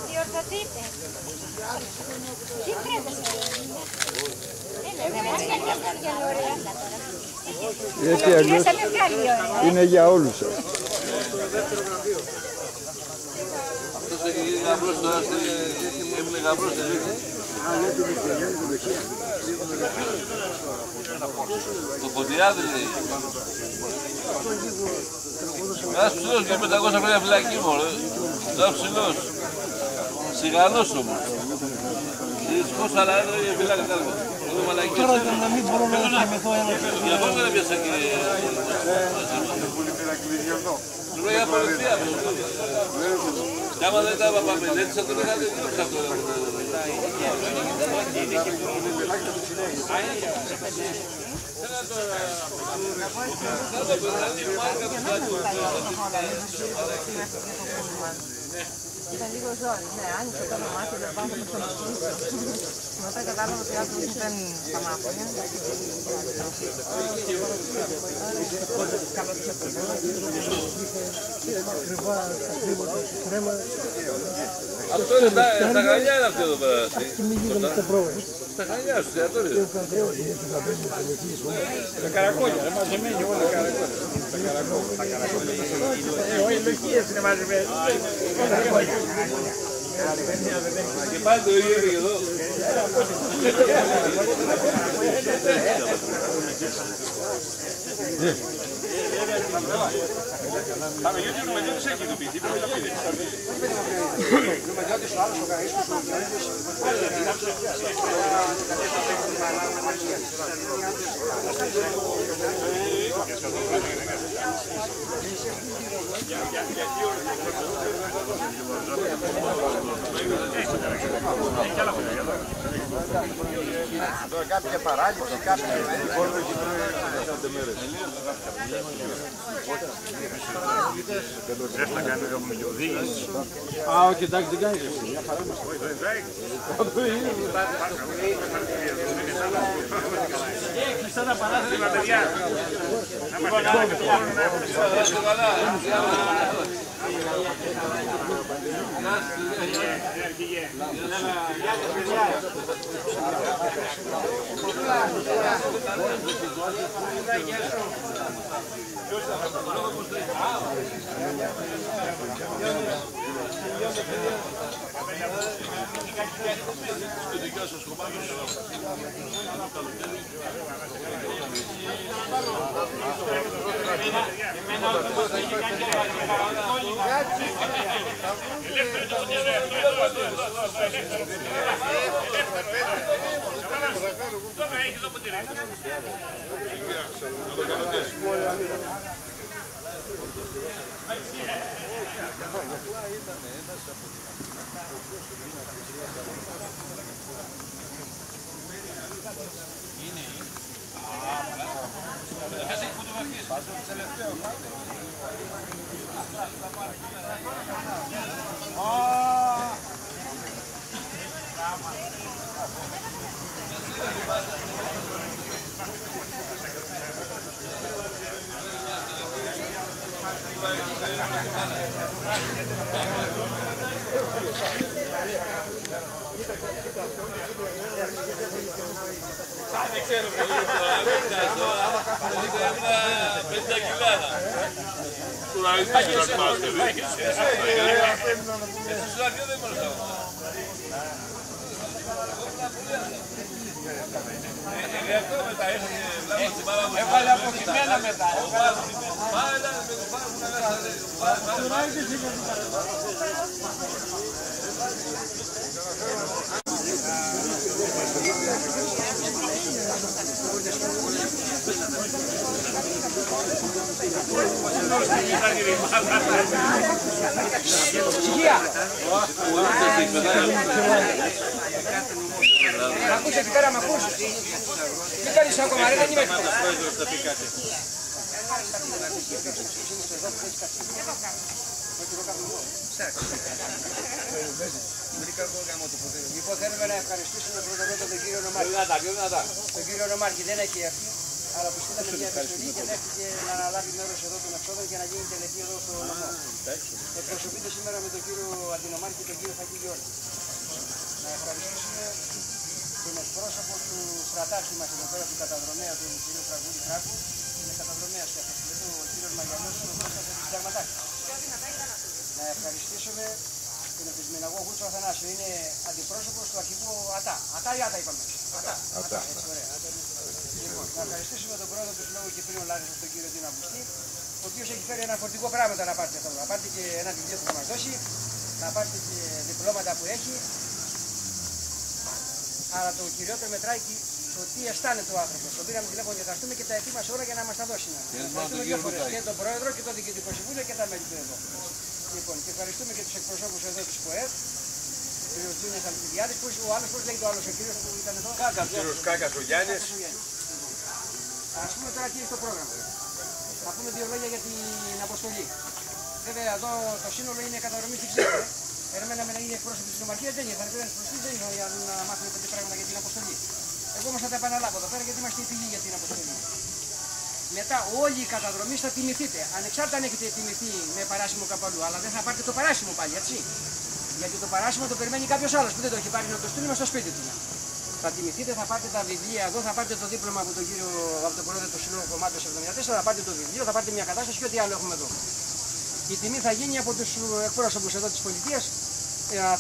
Διορθωτείτε. Τι πρέπει να γιατί αλλιώς είναι για όλους σας. Αυτός έχει γαμπρός τώρα, έμεινε γαμπρός το Φωτιάδη λέει. Ένας ψηλός και 500 χρόνια φυλακή μωρέ. Ένας ψηλός. Σιγανός όμως. Δυστυχώς αλλά είναι φυλακή κάλμα. Τώρα να μην μπορώ να θυμηθώ ένα παιδί. Για πότε δεν πιάσα και... Σου λέει για πολιτεία. Κι άμα δεν ήταν παπαμελέτης θα τον είχατε δει αυτό. Ήταν λίγο ζόρι, ναι, άνοιξε το όνομά του, δεν πάω να το μετά κατάλαβα ότι ο άνθρωπος δεν στα μάτια. Αυτό είναι τα γαλιά είναι αυτό εδώ πέρα. Τα γαλιά σου, θεατόρια. Τα καρακόλια, είναι μαζεμένοι όλοι οι καρακόλια. Οι λογίες είναι μαζεμένοι. Και πάλι το ίδιο είναι και εδώ. Κάποια παράληψη, κάποια Δεν θα κάνει έχουμε και οδήγηση. Α, όχι, εντάξει, δεν κάνεις εσύ. Μια χαρά μας. Κλειστά τα παράθυρα, παιδιά. Να Έβαλε αποκειμένα μετά. Μ' ακούς εκεί πέρα, μ' ακούς. Τι κάνεις ακόμα, ρε, δεν είμαι έτοιμος. Λοιπόν, θέλουμε να ευχαριστήσουμε πρώτα τον κύριο Ρωμάρχη. Τον κύριο Ρωμάρχη δεν έχει έρθει, αλλά που στείλαμε μια επιστολή και δέχτηκε να αναλάβει μέρος εδώ των εξόδων και να γίνει τελετή εδώ στο νομό. Εκπροσωπείται σήμερα με τον κύριο Αντινομάρχη και τον κύριο Φακή Γιώργη. Να ευχαριστήσουμε τον εκπρόσωπο του στρατάρχη μας εδώ πέρα, του καταδρομέα του κ. Φραγκούλη Κράκου. Είναι καταδρομέας και αυτός ο κ. Μαγιανός, ο πρόεδρος του Συνταγματάρχη. Να ευχαριστήσουμε τον επισμηναγό Γούτσο Αθανάσιο. Είναι αντιπρόσωπος του αρχηγού ΑΤΑ. ΑΤΑ ή ΑΤΑ είπαμε. ΑΤΑ. Λοιπόν, να ευχαριστήσουμε τον πρόεδρο του Συλλόγου Κυπρίων Λάρισας, τον κύριο Δίνα Μπουστή, ο οποίος έχει φέρει ένα φορτικό πράγματα να πάρετε εδώ. Να πάρετε και ένα βιβλίο που θα μας δώσει, να πάρετε και διπλώματα που έχει. Αλλά το κυριότερο μετράει το τι αισθάνεται ο άνθρωπος. Τον πήραμε τηλέφωνο και θα έρθουμε και τα ετοίμασε ώρα για να μας τα δώσει. Ευχαριστούμε δύο φορές. Και τον πρόεδρο και το διοικητικό συμβούλιο και τα μέλη του εδώ. Λοιπόν, και ευχαριστούμε και τους εκπροσώπους εδώ της ΠΟΕΤ. Ο κ. Τζούνιας Αλκιδιάδης, ο άλλος πώς λέγει το άλλος, ο κύριος που ήταν εδώ. Κύριος Κάκας ο Γιάννης. Ας πούμε τώρα τι έχει το πρόγραμμα. Θα πούμε δύο λόγια για την αποστολή. Βέβαια εδώ το σύνολο είναι καταδρομή στην Ξένη. Περιμέναμε να είναι εκπρόσωποι της Νομαρχίας, δεν ήρθαν. Πήραν προσφύγει, δεν ήρθαν για να μάθουμε τέτοια πράγματα για την αποστολή. Εγώ όμως θα τα επαναλάβω εδώ πέρα γιατί είμαστε η πηγή για την αποστολή. Μετά όλοι οι καταδρομείς θα τιμηθείτε. Ανεξάρτητα αν έχετε τιμηθεί με παράσημο κάπου αλλού. Αλλά δεν θα πάρετε το παράσημο πάλι, έτσι. Γιατί το παράσημο το περιμένει κάποιος άλλος που δεν το έχει πάρει να το στείλουμε στο σπίτι του. Θα τιμηθείτε, θα πάρετε τα βιβλία εδώ, θα πάρετε το δίπλωμα από τον κύριο, από τον πρόεδρο του Συλλόγου Κομμάτων 74, θα πάρετε το βιβλίο, θα πάρετε μια κατάσταση και ό,τι άλλο έχουμε εδώ. Η τιμή θα γίνει από τους εκπρόσωπους εδώ της πολιτείας.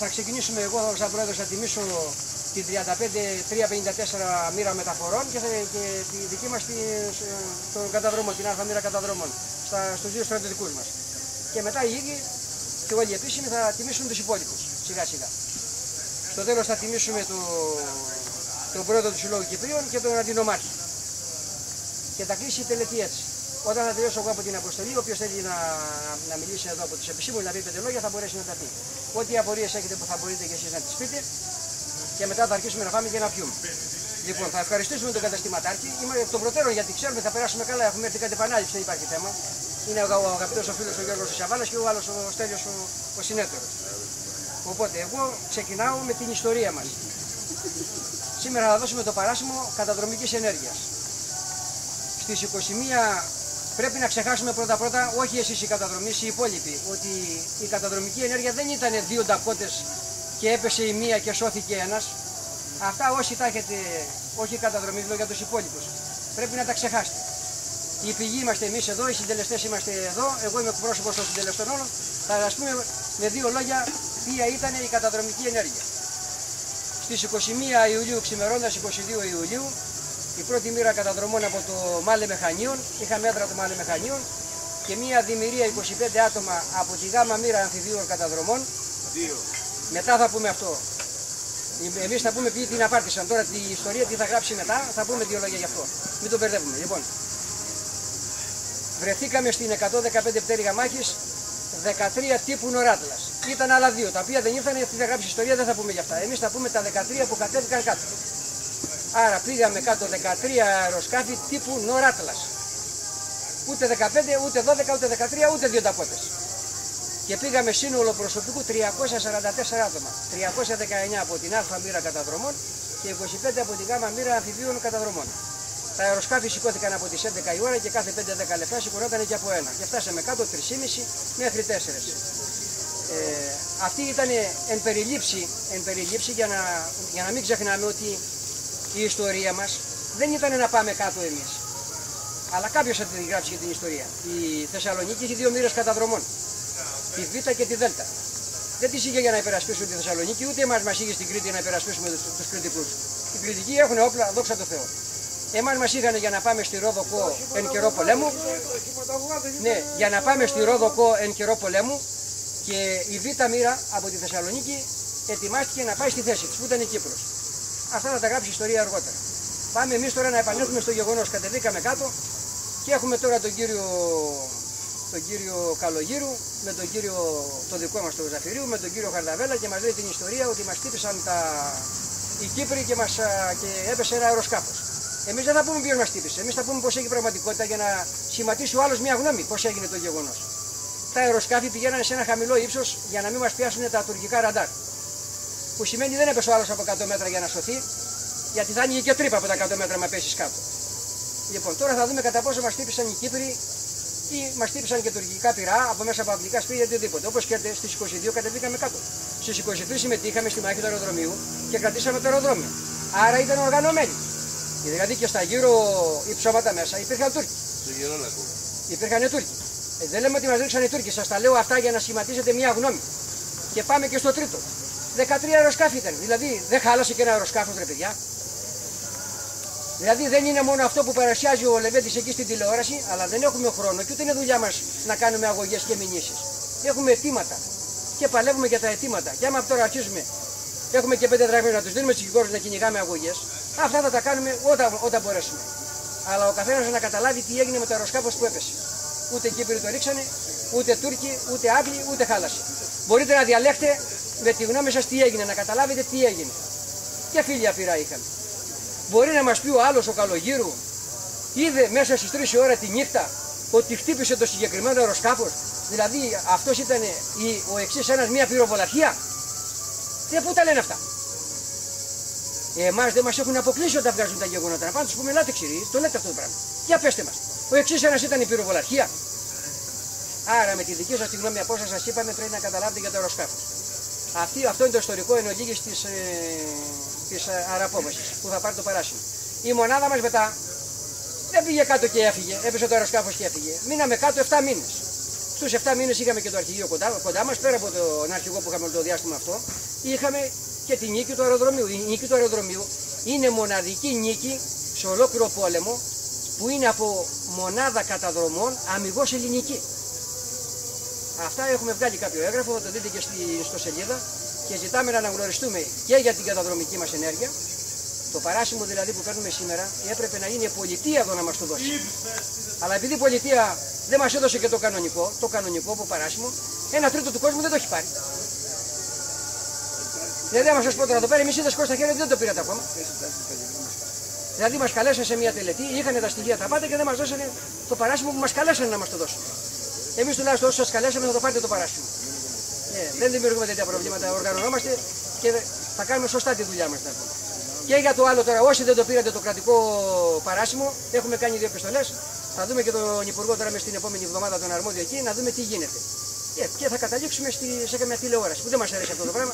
Θα ξεκινήσουμε εγώ σαν πρόεδρος, θα τιμήσω την 35-354 μοίρα μεταφορών και τη δική μας τον καταδρόμο, την αλφα μοίρα καταδρόμων στους δύο στρατιωτικούς μας. Και μετά οι ίδιοι και όλοι οι επίσημοι θα τιμήσουν τους υπόλοιπους σιγά σιγά. Στο τέλος θα τιμήσουμε τον πρόεδρο του Συλλόγου Κυπρίων και τον Αντινομάρχη. Και θα κλείσει η τελετή έτσι. Όταν θα τελειώσω εγώ από την αποστολή, όποιος θέλει να μιλήσει εδώ από τους επισήμους, να πει 5 λόγια, θα μπορέσει να τα πει. Ό,τι απορίες έχετε που θα μπορείτε και εσείς να τις πείτε, και μετά θα αρχίσουμε να φάμε και να πιούμε. Λοιπόν, θα ευχαριστήσουμε τον καταστηματάρχη. Είμαστε εκ των προτέρων γιατί ξέρουμε θα περάσουμε καλά. Έχουμε έρθει κάτι επανάληψη, δεν υπάρχει θέμα. Είναι ο αγαπητός ο φίλος ο Γιώργος Σαββάλας και ο άλλος ο Στέλιος ο συνέτερος. Οπότε, εγώ ξεκινάω με την ιστορία μας. Σήμερα θα δώσουμε το παράσημο καταδρομικής ενέργειας. Στις 21 πρέπει να ξεχάσουμε πρώτα-πρώτα, όχι εσείς οι καταδρομείς, οι υπόλοιποι, ότι η καταδρομική ενέργεια δεν ήταν 2 ντακότες και έπεσε η μία και σώθηκε ένας. Αυτά όσοι τα έχετε, όχι οι καταδρομείς, λέω για τους υπόλοιπους, πρέπει να τα ξεχάσετε. Η πηγή είμαστε εμείς εδώ, οι συντελεστές είμαστε εδώ, εγώ είμαι εκπρόσωπος των συντελεστών όλων. Θα σας πούμε με 2 λόγια ποια ήταν η καταδρομική ενέργεια. Στις 21 Ιουλίου, ξημερώντας 22 Ιουλίου, η πρώτη μοίρα καταδρομών από το Μάλε Μεχανίων, είχαμε έδρα του Μάλε Μεχανίων και μία δημιουργία 25 άτομα από τη γάμα μοίρα αμφιδίων καταδρομών. Μετά θα πούμε αυτό. Εμείς θα πούμε ποιοι την απάρτησαν. Τώρα τη ιστορία τι θα γράψει μετά, θα πούμε 2 λόγια γι' αυτό. Μην το μπερδεύουμε. Λοιπόν, βρεθήκαμε στην 115 πτέρυγα μάχης, 13 τύπου Νοράτλας. Ήταν άλλα 2, τα οποία δεν ήρθαν, γιατί θα γράψει ιστορία, δεν θα πούμε γι' αυτά. Εμείς θα πούμε τα 13 που κατέβηκαν κάτω. Άρα πήγαμε κάτω 13 αεροσκάφη τύπου Νοράτλας. Ούτε 15, ούτε 12, ούτε 13, ούτε 2 ταπότες. Και πήγαμε σύνολο προσωπικού 344 άτομα. 319 από την Α μοίρα καταδρομών και 25 από την Γ μοίρα αμφιβίων καταδρομών. Τα αεροσκάφη σηκώθηκαν από τις 11 η ώρα και κάθε 5-10 λεπτά σηκωνόταν και από ένα. Και φτάσαμε κάτω 3,5 μέχρι 4. Αυτή ήταν εν περιλήψη για να μην ξεχνάμε ότι η ιστορία μας δεν ήταν να πάμε κάτω εμείς. Αλλά κάποιος θα τη γράψει για την ιστορία. Η Θεσσαλονίκη έχει 2 μοίρες καταδρομών. Τη Β και τη Δ. Δεν τις είχε για να υπερασπίσουν τη Θεσσαλονίκη, ούτε μας είχε στην Κρήτη να υπερασπίσουμε τους Κρητικούς. Οι Κρητικοί έχουν όπλα, δόξα τω Θεώ. Εμάς μας είχαν για να πάμε στη Ρόδοκο εν καιρό πολέμου. Ναι, για να πάμε στη Ρόδοκο εν καιρό πολέμου. Και η Β μοίρα από τη Θεσσαλονίκη ετοιμάστηκε να πάει στη θέση της, που ήταν η Κύπρος. Αυτά θα τα γράψει η ιστορία αργότερα. Πάμε εμείς τώρα να επανέλθουμε στο γεγονός. Κατεβήκαμε κάτω και έχουμε τώρα τον κύριο Καλογύρου, με τον κύριο το δικό μας του Ζαφυρίου, με τον κύριο Χαρδαβέλα και μας λέει την ιστορία ότι μας χτύπησαν οι Κύπροι και έπεσε ένα αεροσκάφος. Εμείς δεν θα πούμε ποιος μας χτύπησε, εμείς θα πούμε πώς έχει πραγματικότητα για να σχηματίσει ο άλλος μια γνώμη πώς έγινε το γεγονός. Τα αεροσκάφη πηγαίνανε σε ένα χαμηλό ύψος για να μην μας πιάσουν τα τουρκικά ραντάρ. Που σημαίνει δεν έπεσε ο άλλος από 100 μέτρα για να σωθεί, γιατί θα άνοιγε και τρύπα από τα 100 μέτρα με πέσεις κάτω. Λοιπόν, τώρα θα δούμε κατά πόσο μας χτύπησαν οι Κύπροι ή μας χτύπησαν και τουρκικά πυρά από μέσα από αγγλικά σπίτια ή οτιδήποτε. Όπως και στις 22 κατεβήκαμε κάτω. Στις 23 συμμετείχαμε στη μάχη του αεροδρομίου και κρατήσαμε το αεροδρόμιο. Άρα ήταν οργανωμένοι. Δηλαδή και στα γύρω υψώματα μέσα υπήρχαν Τούρκοι. Υπήρχαν Τούρκοι. Δεν λέμε ότι μας ρίξαν οι Τούρκοι, σας τα λέω αυτά για να σχηματίσετε μια γνώμη. Και πάμε και στο τρίτο. 13 αεροσκάφη ήταν. Δηλαδή δεν χάλασε και ένα αεροσκάφος, ρε παιδιά. Δηλαδή δεν είναι μόνο αυτό που παρουσιάζει ο Λεβέντης εκεί στην τηλεόραση, αλλά δεν έχουμε χρόνο και ούτε είναι δουλειά μας να κάνουμε αγωγές και μηνύσεις. Έχουμε αιτήματα και παλεύουμε για τα αιτήματα. Και άμα τώρα αρχίζουμε, έχουμε και 5 δραχμές να τους δίνουμε στους δικηγόρους να κυνηγάμε αγωγές, αυτά θα τα κάνουμε όταν μπορέσουμε. Αλλά ο καθένας να καταλάβει τι έγινε με το αεροσκάφος που έπεσε. Ούτε Κύπροι το ρίξανε, ούτε Τούρκοι, ούτε Άγγλοι, ούτε χάλασε. Μπορείτε να διαλέξετε με τη γνώμη σας τι έγινε, να καταλάβετε τι έγινε. Και φίλια πειρά είχαν. Μπορεί να μας πει ο άλλος ο Καλογύρου, είδε μέσα στις 3 η ώρα τη νύχτα ότι χτύπησε το συγκεκριμένο αεροσκάφος. Δηλαδή αυτός ήταν ο εξής ένας μια πυροβολαρχία. Πού τα λένε αυτά. Εμάς δεν μας έχουν αποκλείσει όταν βγάζουν τα γεγονότα. Να πάμε τους πούμε, ελάτε ξηροί, το λέτε αυτό το πράγμα. Για πέστε μας. Ο εξής ένας ήταν η πυροβολαρχία. Άρα με τη δική σας τη γνώμη από όσα σας είπαμε πρέπει να καταλάβετε για το αεροσκάφος. Αυτό είναι το ιστορικό εν ολίγης της αραπόμασης που θα πάρει το παράσημο. Η μονάδα μας μετά δεν πήγε κάτω και έφυγε, έπεσε το αεροσκάφος και έφυγε. Μείναμε κάτω 7 μήνες. Στους 7 μήνες είχαμε και το αρχηγείο κοντά μας, πέρα από τον αρχηγό που είχαμε όλο το διάστημα αυτό, είχαμε και τη νίκη του αεροδρομίου. Η νίκη του αεροδρομίου είναι μοναδική νίκη σε ολόκληρο πόλεμο που είναι από μονάδα καταδρομών αμιγώς ελληνική. Αυτά έχουμε βγάλει κάποιο έγγραφο, θα το δείτε και στη ιστοσελίδα και ζητάμε να αναγνωριστούμε και για την καταδρομική μας ενέργεια. Το παράσημο δηλαδή που παίρνουμε σήμερα έπρεπε να είναι η πολιτεία εδώ να μας το δώσει. Αλλά επειδή η πολιτεία δεν μας έδωσε και το κανονικό από παράσημο, 1/3 του κόσμου δεν το έχει πάρει. Δηλαδή, άμα σας πω τώρα εδώ πέρα, εμείς είδες στα χέρια δεν το πήρατε ακόμα. Δηλαδή, μας καλέσαν σε μια τελετή, είχαν τα στοιχεία τα πάντα και δεν μας δώσανε το παράσημο που μας καλέσανε να μας το δώσουν. Εμείς τουλάχιστον όσοι σας καλέσαμε θα το πάρετε το παράσημο. Δεν δημιουργούμε τέτοια προβλήματα, οργανωνόμαστε και θα κάνουμε σωστά τη δουλειά μας. Και για το άλλο τώρα, όσοι δεν το πήρατε το κρατικό παράσημο, έχουμε κάνει 2 επιστολές. Θα δούμε και τον Υπουργό τώρα μες την επόμενη εβδομάδα, τον αρμόδιο εκεί, να δούμε τι γίνεται. Και θα καταλήξουμε σε μια τηλεόραση που δεν μας αρέσει αυτό το πράγμα.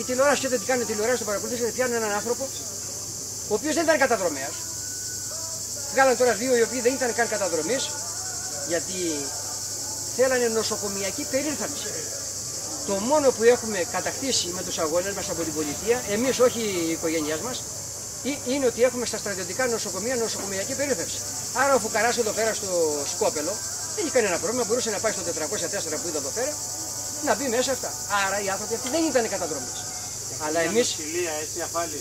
Η τηλεόραση, και δεν κάνουν τηλεόραση, το παρακολουθήσατε, πιάνουν έναν άνθρωπο ο οποίος δεν ήταν καταδρομέας. Βγάλαν τώρα δύο οι οποίοι δεν ήταν καν καταδρομής, γιατί θέλανε νοσοκομιακή περίθαλψη. Το μόνο που έχουμε κατακτήσει με τους αγώνες μας από την πολιτεία, εμείς όχι οι οικογένειάς μας, είναι ότι έχουμε στα στρατιωτικά νοσοκομεία νοσοκομιακή περίθαλψη. Άρα ο Φουκαράς εδώ πέρα στο Σκόπελο δεν είχε κανένα πρόβλημα, μπορούσε να πάει στο 404 που είδα εδώ πέρα, να μπει μέσα αυτά. Άρα οι άνθρωποι αυτοί δεν ήταν καταδρομής. Αλλά εμείς. Νοσηλεία, έτσι αφάλει.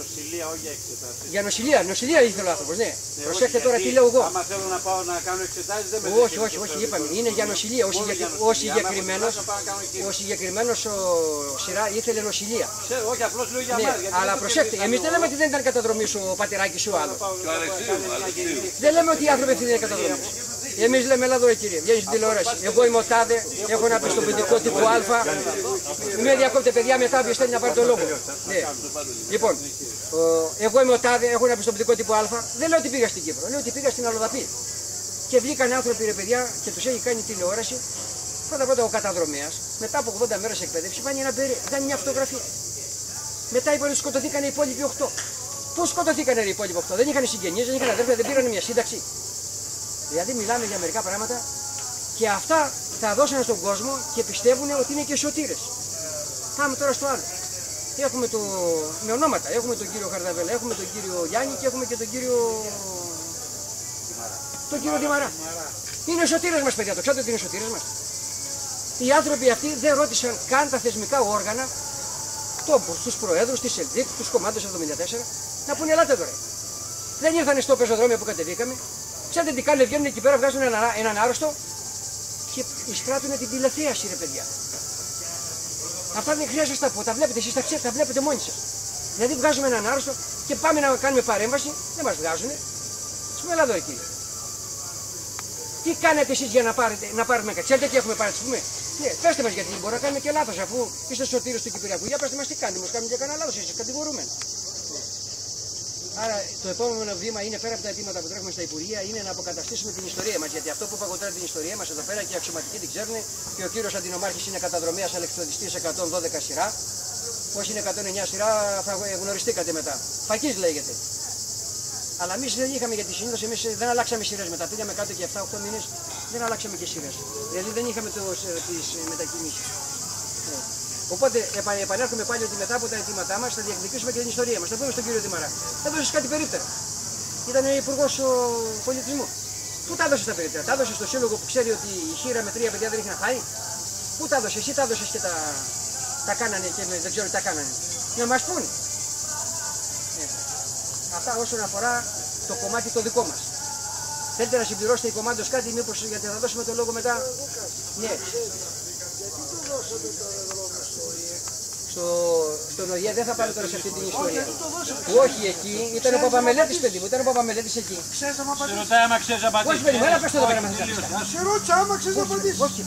Νοσηλεία, όχι για εξετάσεις. Για νοσηλεία ήθελε ο άνθρωπος, ναι. Προσέχτε τώρα τι λέω εγώ. Άμα θέλω να πάω να κάνω εξετάσεις, δεν με Όχι, είπαμε. Είναι για νοσηλεία. Ο συγκεκριμένος σειρά ήθελε νοσηλεία. Όχι, απλώς λέω για ναι, μας. αλλά προσέχτε, εμείς δεν λέμε ότι δεν ήταν καταδρομής ο Πατεράκης ή ο άλλος. Αλεξίου. Δεν λέμε ότι οι άνθρωποι αυτοί δεν είναι καταδρομής. Εμείς λέμε, έλα εδώ κύριε, βγαίνει στην τηλεόραση. Εγώ είμαι ο τάδε, έχω ένα πιστοποιητικό τύπου Α. Με διακόπτε παιδιά, μετά όποιος θέλει να πάρει το λόγο. Ναι. Λοιπόν, εγώ είμαι ο τάδε, έχω ένα πιστοποιητικό τύπου Α. Δεν λέω ότι πήγα στην Κύπρο, λέω ότι πήγα στην Αλοδαπή. Και βγήκαν άνθρωποι ρε παιδιά και τους έχει κάνει τηλεόραση. Πρώτα ο καταδρομέας, μετά από 80 μέρες εκπαίδευση, κάνει μια φωτογραφία. Μετά είπαν ότι σκοτωθήκαν οι υπόλοιποι 8. Πώς σκοτωθήκαν οι υπόλοιποι 8, δεν είχαν συγγενείς, δεν είχαν αδέρφια, δεν πήραν μια σύνταξη. Δηλαδή μιλάμε για μερικά πράγματα και αυτά τα δώσανε στον κόσμο και πιστεύουν ότι είναι και σωτήρες. Πάμε τώρα στο άλλο. Έχουμε με ονόματα, έχουμε τον κύριο Χαρδαβέλα, έχουμε τον κύριο Γιάννη και έχουμε και τον κύριο Δημαρά. Είναι σωτήρες μας παιδιά, το ξέρετε ότι είναι σωτήρες μας. Οι άνθρωποι αυτοί δεν ρώτησαν καν τα θεσμικά όργανα, τους προέδρους, της ΕΛΤΙΚ, τους κομμάτες 74, να πούνε ελάτε τώρα. Δεν ήρθανε στο πεζοδρόμιο που κατεβήκαμε. Ξέρετε τι κάνουν, βγαίνουν εκεί πέρα, βγάζουν έναν άρρωστο και εισπράττουν την τηλεθέαση ρε παιδιά. Αυτά δεν χρειάζεται να τα πω, τα βλέπετε εσείς, τα βλέπετε μόνοι σας. Δηλαδή βγάζουμε έναν άρρωστο και πάμε να κάνουμε παρέμβαση, δεν μας βγάζουν. Πούμε έλα εδώ εκεί. Τι κάνετε εσείς για να πάρουμε κάτι, ξέρετε τι έχουμε πάρει, πούμε. Ναι, πέστε μας γιατί μπορεί να κάνουμε και λάθος αφού είστε σωτήρες του Κυπριακού. Για πέστε μας τι κάνετε, μας κάνουμε και κανένα λάθος, εσείς κατηγορούμε. Άρα το επόμενο βήμα είναι πέρα από τα αιτήματα που τρέχουμε στα Υπουργεία, είναι να αποκαταστήσουμε την ιστορία μας. Γιατί αυτό που είπα εγώ τώρα την ιστορία μας εδώ πέρα και οι αξιωματικοί την ξέρουν και ο κύριος Αντινομάρχης είναι καταδρομέας αλεξιπτωτιστής 112 σειρά. Όσοι είναι 109 σειρά θα γνωριστήκατε μετά. Φακής λέγεται. Αλλά εμείς δεν είχαμε γιατί συνήθως εμείς δεν αλλάξαμε σειρές μετά. Πήγαμε κάτω και 7-8 μήνες δεν αλλάξαμε και σειρές. Δηλαδή δεν είχαμε τις μετακινήσεις. Οπότε επανέρχομαι πάλι ότι μετά από τα αιτήματά μας θα διεκδικήσουμε και την ιστορία μας. Θα πούμε στον κύριο Δημαρά. Έδωσες κάτι περίπτερα. Ήταν υπουργός πολιτισμού. Πού τα έδωσες τα περίπτερα, τα έδωσες στο σύλλογο που ξέρει ότι η χείρα με 3 παιδιά δεν έχει να φάει. Πού τα έδωσες, εσύ τα έδωσες και τα κάνανε και δεν ξέρω τι τα κάνανε. Να μας πούνε. Αυτά όσον αφορά το κομμάτι το δικό μας. Θέλετε να συμπληρώσετε η κομμάτως κάτι, μήπως γιατί θα δώσουμε το λόγο μετά. Ναι. Στον ΟΗΕ δεν θα πάμε τώρα σε αυτή την ιστορία. Όχι εκεί, ήταν ο Παπαμελέτης παιδί μου, ήταν ο Παπαμελέτης εκεί. Σε ρωτάει άμα ξέρεις να απαντήσεις. Όχι παιδί μου, έλα πες το εδώ πέρα μαθητά. Σε ρώτησα άμα ξέρεις να απαντήσεις. Όχι.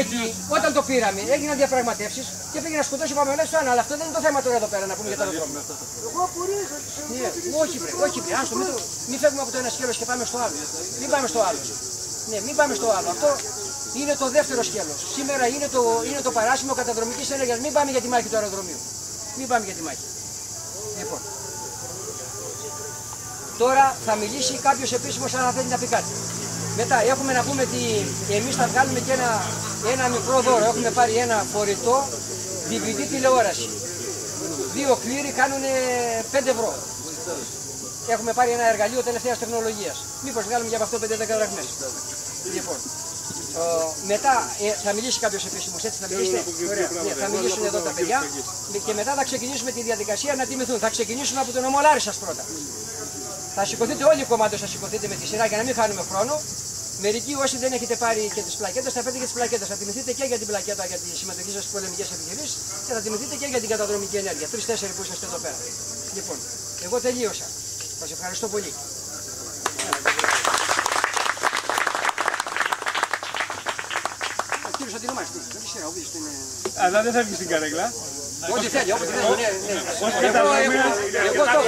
Εκεί, όταν το πήραμε, έγιναν διαπραγματεύσεις και πήγε να σκοτώσει ο Παπαμελέτης το ένα, αλλά αυτό δεν είναι το θέμα τώρα εδώ πέρα να πούμε για τα αεροδρόμια. Εγώ απορία είχα. Όχι βρε, άστο, μην φεύγουμε από το ένα σκέλος και πάμε στο άλλο. Μην πάμε στο άλλο. Ναι, μην πάμε στο άλλο. Αυτό είναι το δεύτερο σκέλος. Σήμερα είναι το παράσημο καταδρομικής ενέργειας. Μην πάμε για τη μάχη του αεροδρομίου. Μην πάμε για τη μάχη. Λοιπόν. Τώρα θα μιλήσει κάποιος επίσημος αν θέλει να πει κάτι. Μετά έχουμε να πούμε ότι εμείς θα βγάλουμε και ένα μικρό δώρο. Έχουμε πάρει ένα φορητό DVD τηλεόραση. 2 κλήροι κάνουν 5 ευρώ. Έχουμε πάρει ένα εργαλείο τελευταίας τεχνολογίας. Μήπως βγάλουμε για αυτό 5-10 δραχμές. Λοιπόν. Μετά θα μιλήσει κάποιος επίσημος, έτσι θα μιλήσετε. Ωραία. Ναι, θα μιλήσουν εδώ τα παιδιά και μετά θα ξεκινήσουμε τη διαδικασία να τιμηθούν. Θα ξεκινήσουμε από τον νομό Λάρισσας πρώτα. Θα σηκωθείτε όλοι οι κομμάτες, θα σηκωθείτε με τη σειρά για να μην χάνουμε χρόνο. Μερικοί όσοι δεν έχετε πάρει και τις πλακέτες θα παίρνετε και τις πλακέτες. Θα τιμηθείτε και για την πλακέτα για τη συμμετοχή σας στις πολεμικές επιχειρήσεις και θα τιμηθείτε και για την καταδρομική ενέργεια. 3-4 που είσαστε εδώ πέρα. Λοιπόν, εγώ τελείωσα. Σας ευχαριστώ πολύ. Κύριος Αντινομάρχης, δεν ξέρω, όποιος είναι... Αλλά δεν θα βγει στην καρέκλα. Ό,τι θέλει, όποτε θέλει, ναι. Εγώ το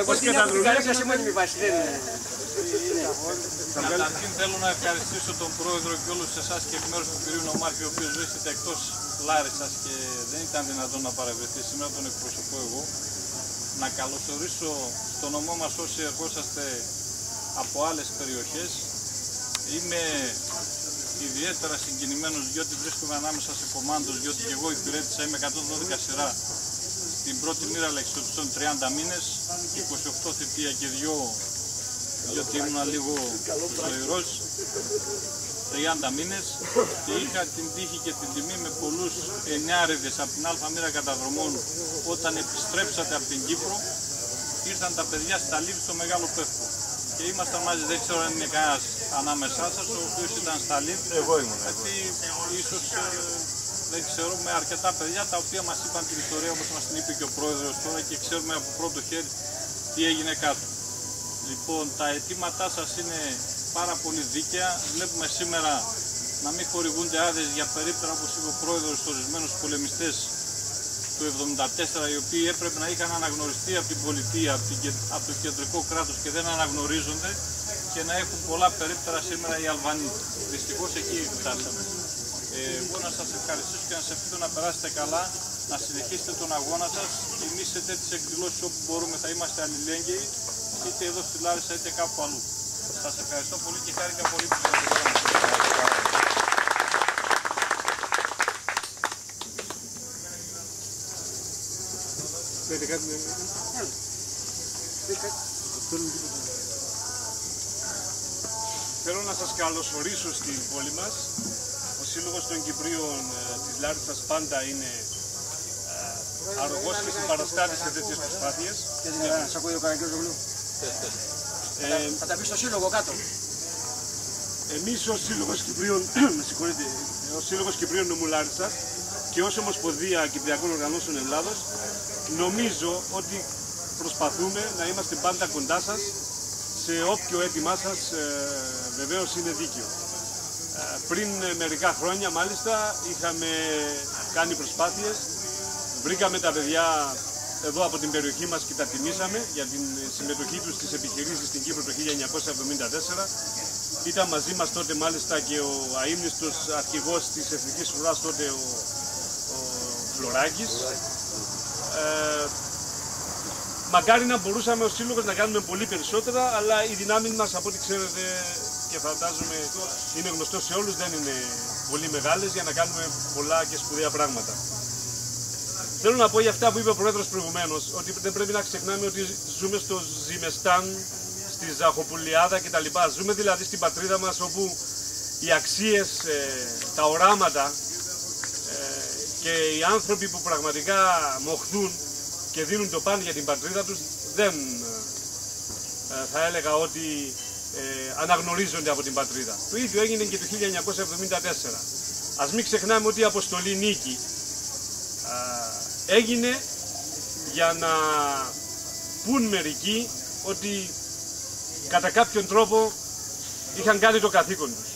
έχω στην καρέκλα σε μόνιμη βάση. Καταρχήν θέλω να ευχαριστήσω τον Πρόεδρο και όλους εσάς και εκ μέρους του κ. Νομάρχη, ο οποίος βρίσκεται εκτός Λάρισσας και δεν ήταν δυνατόν να παρευρεθεί. Σήμερα τον εκπροσωπώ εγώ. Να καλωσορίσω στο νομό μας όσοι ερχόσαστε από άλλες περιοχές. Είμαι ιδιαίτερα συγκινημένος διότι βρίσκομαι ανάμεσα σε κομμάντος, διότι και εγώ υπηρέτησα, είμαι 112 σειρά στην πρώτη μοίρα λεξιωτιστών 30 μήνες, 28 θητεία και 2 διότι ήμουν λίγο ζωηρός, 30 μήνες και είχα την τύχη και την τιμή με πολλούς εννιάριδες από την Α μοίρα καταδρομών. Όταν επιστρέψατε από την Κύπρο ήρθαν τα παιδιά στα Λίβ στο Μεγάλο Πεύκο και ήμασταν μαζί, δεν ξέρω αν είναι κανένας ανάμεσά σας ο οποίος ήταν στα Λίβ. Εγώ ήμουν. Γιατί ίσως δεν ξέρω, με αρκετά παιδιά τα οποία μας είπαν την ιστορία όπως μας την είπε και ο Πρόεδρος τώρα και ξέρουμε από πρώτο χέρι τι έγινε κάτω. Λοιπόν, τα αιτήματά σας είναι πάρα πολύ δίκαια. Βλέπουμε σήμερα να μην χορηγούνται άδειες για περίπτερα, όπως είπε ο Πρόεδρος, ορισμένους πολεμιστές του 1974, οι οποίοι έπρεπε να είχαν αναγνωριστεί από την πολιτεία, από το κεντρικό κράτος και δεν αναγνωρίζονται και να έχουν πολλά περίπτερα σήμερα οι Αλβανοί. Δυστυχώς εκεί φτάσαμε. Εγώ να σας ευχαριστήσω και να σας ευχηθώ να περάσετε καλά, να συνεχίσετε τον αγώνα σας και εμείς σε τέτοιες εκδηλώσεις όπου μπορούμε θα είμαστε αλληλέγγυοι, είτε εδώ στη Λάρισα είτε κάπου αλλού. Σας ευχαριστώ πολύ και χάρηκα πολύ που ήρθατε. Θέλω να σας καλωσορίσω στην πόλη μας. Ο Σύλλογος των Κυπρίων της Λάρισσας πάντα είναι αρρωγός και συμπαραστάτης σε τέτοιες προσπάθειες. Σας ακούει ο Καραγκιόζογλου. Θα τα πει στο Σύλλογο κάτω. Εμείς ως Σύλλογος Κυπρίων, ως Σύλλογος Κυπρίων νομού Λάρισσας και ως Ομοσπονδία Κυπριακών Οργανώσεων Ελλάδος, νομίζω ότι προσπαθούμε να είμαστε πάντα κοντά σας σε όποιο αίτημά σας βεβαίως είναι δίκαιο. Πριν μερικά χρόνια μάλιστα είχαμε κάνει προσπάθειες, βρήκαμε τα παιδιά εδώ από την περιοχή μας και τα τιμήσαμε για την συμμετοχή τους στις επιχειρήσεις στην Κύπρο το 1974. Ήταν μαζί μας τότε μάλιστα και ο αείμνηστος αρχηγός της Εθνικής Φρουράς τότε ο Φλωράκης. Μακάρι να μπορούσαμε ως Σύλλογος να κάνουμε πολύ περισσότερα, αλλά οι δυνάμεις μας από ό,τι ξέρετε και φαντάζομαι είναι γνωστό σε όλους δεν είναι πολύ μεγάλες για να κάνουμε πολλά και σπουδαία πράγματα. Θέλω να πω για αυτά που είπε ο Πρόεδρος προηγουμένως, ότι δεν πρέπει να ξεχνάμε ότι ζούμε στο Ζιμεστάν, στη Ζαχοπουλιάδα κτλ. Ζούμε δηλαδή στην πατρίδα μας όπου οι αξίες, τα οράματα και οι άνθρωποι που πραγματικά μοχθούν και δίνουν το παν για την πατρίδα τους δεν θα έλεγα ότι αναγνωρίζονται από την πατρίδα. Το ίδιο έγινε και το 1974. Ας μην ξεχνάμε ότι η αποστολή νίκη έγινε για να πούν μερικοί ότι κατά κάποιον τρόπο είχαν κάνει το καθήκον τους.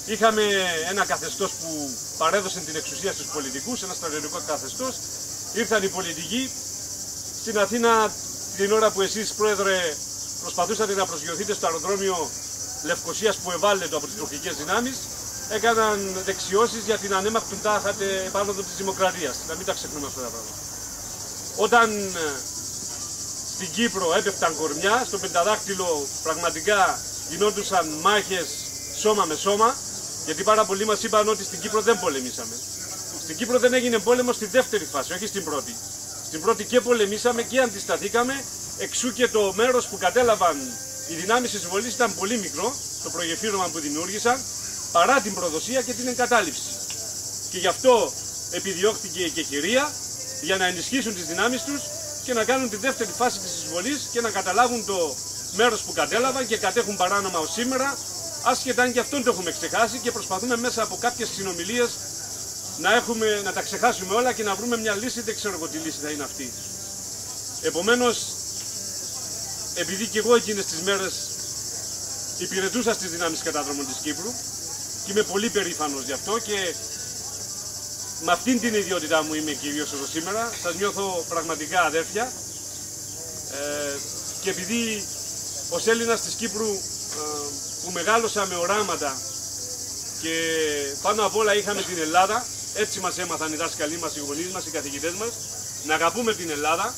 Είχαμε ένα καθεστώς που παρέδωσε την εξουσία στους πολιτικούς, ένα στρατιωτικό καθεστώς. Ήρθαν οι πολιτικοί στην Αθήνα την ώρα που εσείς, Πρόεδρε, προσπαθούσατε να προσγειωθείτε στο αεροδρόμιο Λευκωσίας που ευάλωτο από τις τουρκικές δυνάμεις. Έκαναν δεξιώσεις για την ανέμακτον τάχατε επάνωδο της δημοκρατίας. Να μην τα ξεχνούμε αυτά τα πράγματα. Όταν στην Κύπρο έπεφταν κορμιά, στο Πενταδάκτυλο πραγματικά γινόντουσαν μάχες σώμα με σώμα, γιατί πάρα πολλοί μας είπαν ότι στην Κύπρο δεν πολεμήσαμε. Στην Κύπρο δεν έγινε πόλεμος στη δεύτερη φάση, όχι στην πρώτη. Στην πρώτη και πολεμήσαμε και αντισταθήκαμε, εξού και το μέρος που κατέλαβαν οι δυνάμεις της εισβολής ήταν πολύ μικρό, το προγεφύρωμα που δημιούργησαν, παρά την προδοσία και την εγκατάλειψη. Και γι' αυτό επιδιώχθηκε η εκεχηρία για να ενισχύσουν τις δυνάμεις τους και να κάνουν τη δεύτερη φάση της εισβολής και να καταλάβουν το μέρος που κατέλαβαν και κατέχουν παράνομα ως σήμερα, άσχετα αν και αυτόν το έχουμε ξεχάσει και προσπαθούμε μέσα από κάποιες συνομιλίες να τα ξεχάσουμε όλα και να βρούμε μια λύση, δεν ξέρω εγώ τι λύση θα είναι αυτή. Επομένως, επειδή και εγώ εκείνες τις μέρες υπηρετούσα στις δυνάμεις κατάδρομων της Κύπρου και είμαι πολύ περήφανος γι' αυτό και με αυτήν την ιδιότητά μου είμαι κυρίως εδώ σήμερα, σας νιώθω πραγματικά αδέρφια και επειδή ως Έλληνας της Κύπρου που μεγάλωσα με οράματα και πάνω απ' όλα είχαμε την Ελλάδα, έτσι μας έμαθαν οι δάσκαλοι μας, οι γονείς μας, οι καθηγητές μας, να αγαπούμε την Ελλάδα.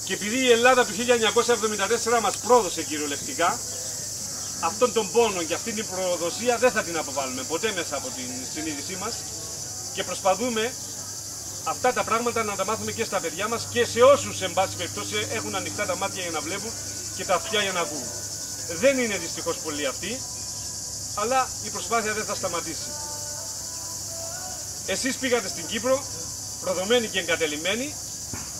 Και επειδή η Ελλάδα του 1974 μας πρόδωσε κυριολεκτικά, αυτόν τον πόνο και αυτή την προδοσία δεν θα την αποβάλουμε ποτέ μέσα από την συνείδησή μας και προσπαθούμε αυτά τα πράγματα να τα μάθουμε και στα παιδιά μας και σε όσους εν πάση περιπτώσει έχουν ανοιχτά τα μάτια για να βλέπουν και τα αυτιά για να ακούν. Δεν είναι δυστυχώς πολλοί αυτοί, αλλά η προσπάθεια δεν θα σταματήσει. Εσείς πήγατε στην Κύπρο, προδομένοι και εγκατελειμμένοι.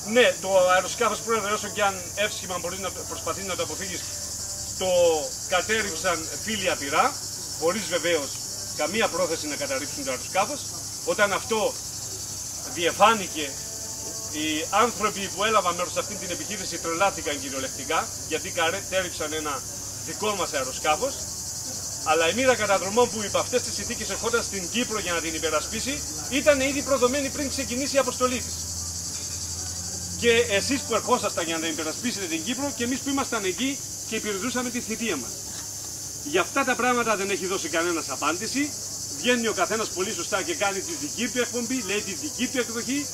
Ναι, το αεροσκάφος πρόεδρε, όσο και αν εύσχημα μπορεί να προσπαθεί να το αποφύγεις, το κατέρριψαν φίλοι απειρά, χωρίς βεβαίως καμία πρόθεση να καταρρίψουν το αεροσκάφος. Όταν αυτό διεφάνηκε, οι άνθρωποι που έλαβαν μέρος σε αυτή την επιχείρηση τρελάθηκαν κυριολεκτικά, γιατί κατέρριψαν ένα δικό μας αεροσκάφος. Αλλά η μοίρα καταδρομών που υπ' αυτές τις συνθήκες ερχόταν στην Κύπρο για να την υπερασπίσει, ήταν ήδη προδομένη πριν ξεκινήσει η αποστολή της. Και εσείς που ερχόσασταν για να την υπερασπίσετε την Κύπρο και εμείς που ήμασταν εκεί και υπηρετούσαμε τη θητεία μας. Για αυτά τα πράγματα δεν έχει δώσει κανένας απάντηση. Βγαίνει ο καθένας πολύ σωστά και κάνει τη δική του εκπομπή, λέει τη δική του εκδοχή,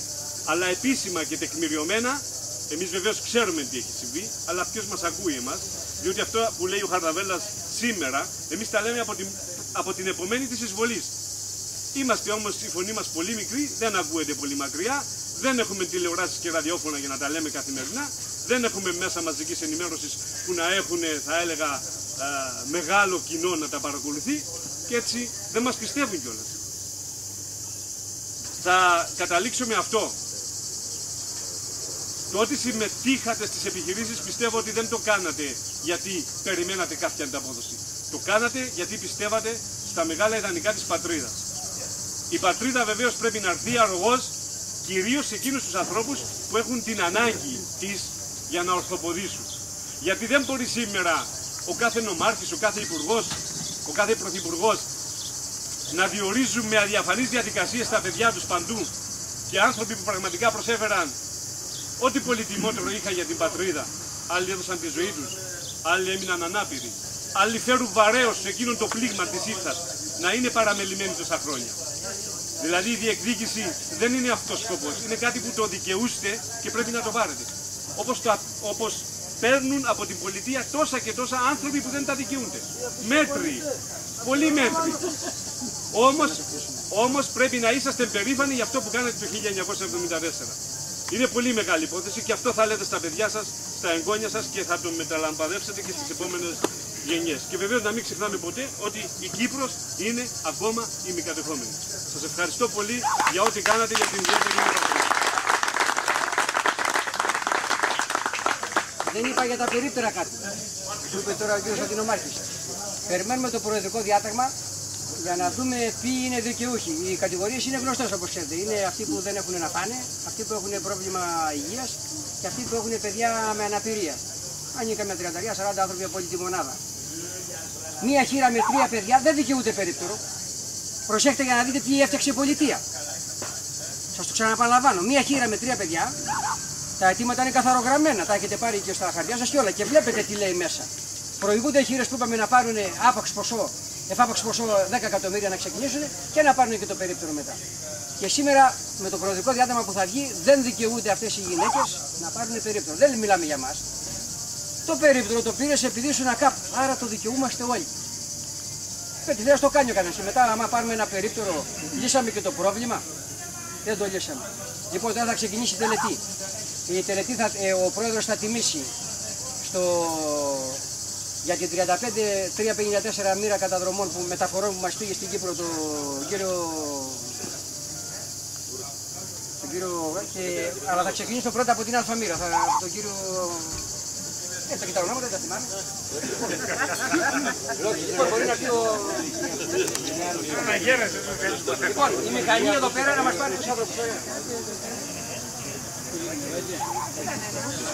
αλλά επίσημα και τεκμηριωμένα. Εμείς βεβαίως ξέρουμε τι έχει συμβεί, αλλά ποιος μας ακούει εμάς, διότι αυτό που λέει ο Χαρδαβέλλας σήμερα, εμείς τα λέμε από την επομένη της εισβολής. Είμαστε όμως η φωνή μας πολύ μικρή, δεν ακούεται πολύ μακριά, δεν έχουμε τηλεοράσεις και ραδιόφωνα για να τα λέμε καθημερινά, δεν έχουμε μέσα μαζικής ενημέρωσης που να έχουν, θα έλεγα, μεγάλο κοινό να τα παρακολουθεί και έτσι δεν μας πιστεύουν κιόλας. Θα καταλήξω με αυτό. Το ότι συμμετείχατε στις επιχειρήσεις πιστεύω ότι δεν το κάνατε γιατί περιμένατε κάποια ανταπόδοση. Το κάνατε γιατί πιστεύατε στα μεγάλα ιδανικά της πατρίδας. Η πατρίδα βεβαίως πρέπει να έρθει αρρωγός κυρίως σε εκείνους τους ανθρώπους που έχουν την ανάγκη της για να ορθοποδήσουν. Γιατί δεν μπορεί σήμερα ο κάθε νομάρχης, ο κάθε υπουργός, ο κάθε πρωθυπουργός να διορίζουν με αδιαφανείς διαδικασίες τα παιδιά τους παντού και άνθρωποι που πραγματικά προσέφεραν ό,τι πολυτιμότερο είχα για την πατρίδα. Άλλοι έδωσαν τη ζωή τους, άλλοι έμειναν ανάπηροι, άλλοι φέρουν βαρέως σε εκείνον το πλήγμα της ύφθας να είναι παραμελημένοι τόσα χρόνια. Δηλαδή η διεκδίκηση δεν είναι αυτός ο σκοπός, είναι κάτι που το δικαιούστε και πρέπει να το πάρετε. Όπως παίρνουν από την πολιτεία τόσα και τόσα άνθρωποι που δεν τα δικαιούνται. Μέτροι, πολύ μέτροι. Όμως πρέπει να είσαστε περήφανοι για αυτό που κάνετε το 1974. Είναι πολύ μεγάλη υπόθεση και αυτό θα λέτε στα παιδιά σας, στα εγγόνια σας και θα το μεταλαμπαδεύσετε και στις επόμενες γενιές. Και βεβαίως να μην ξεχνάμε ποτέ ότι η Κύπρος είναι ακόμα ημικατεχόμενη. Σας ευχαριστώ πολύ για ό,τι κάνατε για την ιδιαίτερη μεταφορά. Δεν είπα για τα περίπτερα κάτι. Που είπε τώρα ο κ. Αντινομάρχης. Περιμένουμε το προεδρικό διάταγμα για να δούμε ποιοι είναι δικαιούχοι. Οι κατηγορίες είναι γνωστές όπως ξέρετε. Είναι αυτοί που δεν έχουν να φάνε, αυτοί που έχουν πρόβλημα υγείας και αυτοί που έχουν παιδιά με αναπηρία. Ανήκαμε 30-40 άνθρωποι από όλη τη μονάδα. Μία χείρα με 3 παιδιά δεν δικαιούται περίπτερο. Προσέχτε για να δείτε τι έφτιαξε η πολιτεία. Σας το ξαναπαναλαμβάνω. Μία χείρα με 3 παιδιά. Τα αιτήματα είναι καθαρογραμμένα. Τα έχετε πάρει και στα χαρτιά σας και όλα. Και βλέπετε τι λέει μέσα. Προηγούνται οι χείρες που είπαμε να πάρουν άπαξ ποσό, εφάπαξ ποσό 10 εκατομμύρια να ξεκινήσουν και να πάρουν και το περίπτερο μετά. Και σήμερα με το προεδρικό διάταγμα που θα βγει δεν δικαιούνται αυτές οι γυναίκες να πάρουν περίπτερο. Δεν μιλάμε για μας. Το περίπτερο το πήρες επειδή ήσουν ΑΚΑΠ. Άρα το δικαιούμαστε όλοι. Πέτει θες το κάνει ο κανένας. Μετά, άμα πάρουμε ένα περίπτερο, λύσαμε και το πρόβλημα. Δεν το λύσαμε. Λοιπόν, τώρα θα ξεκινήσει η τελετή. Η τελετή ο πρόεδρος θα τιμήσει για την 35-354 μοίρα καταδρομών που μεταφορών που μας πήγε στην Κύπρο τον κύριο. Αλλά θα ξεκινήσω πρώτα από την Α μοίρα, από τον κύριο. Τα κοιτάω ονόματα, δεν τα θυμάμαι. Λοιπόν, μπορεί να πει ο... Λοιπόν, η μηχανή εδώ πέρα να μας πάρει τους άνθρωπους.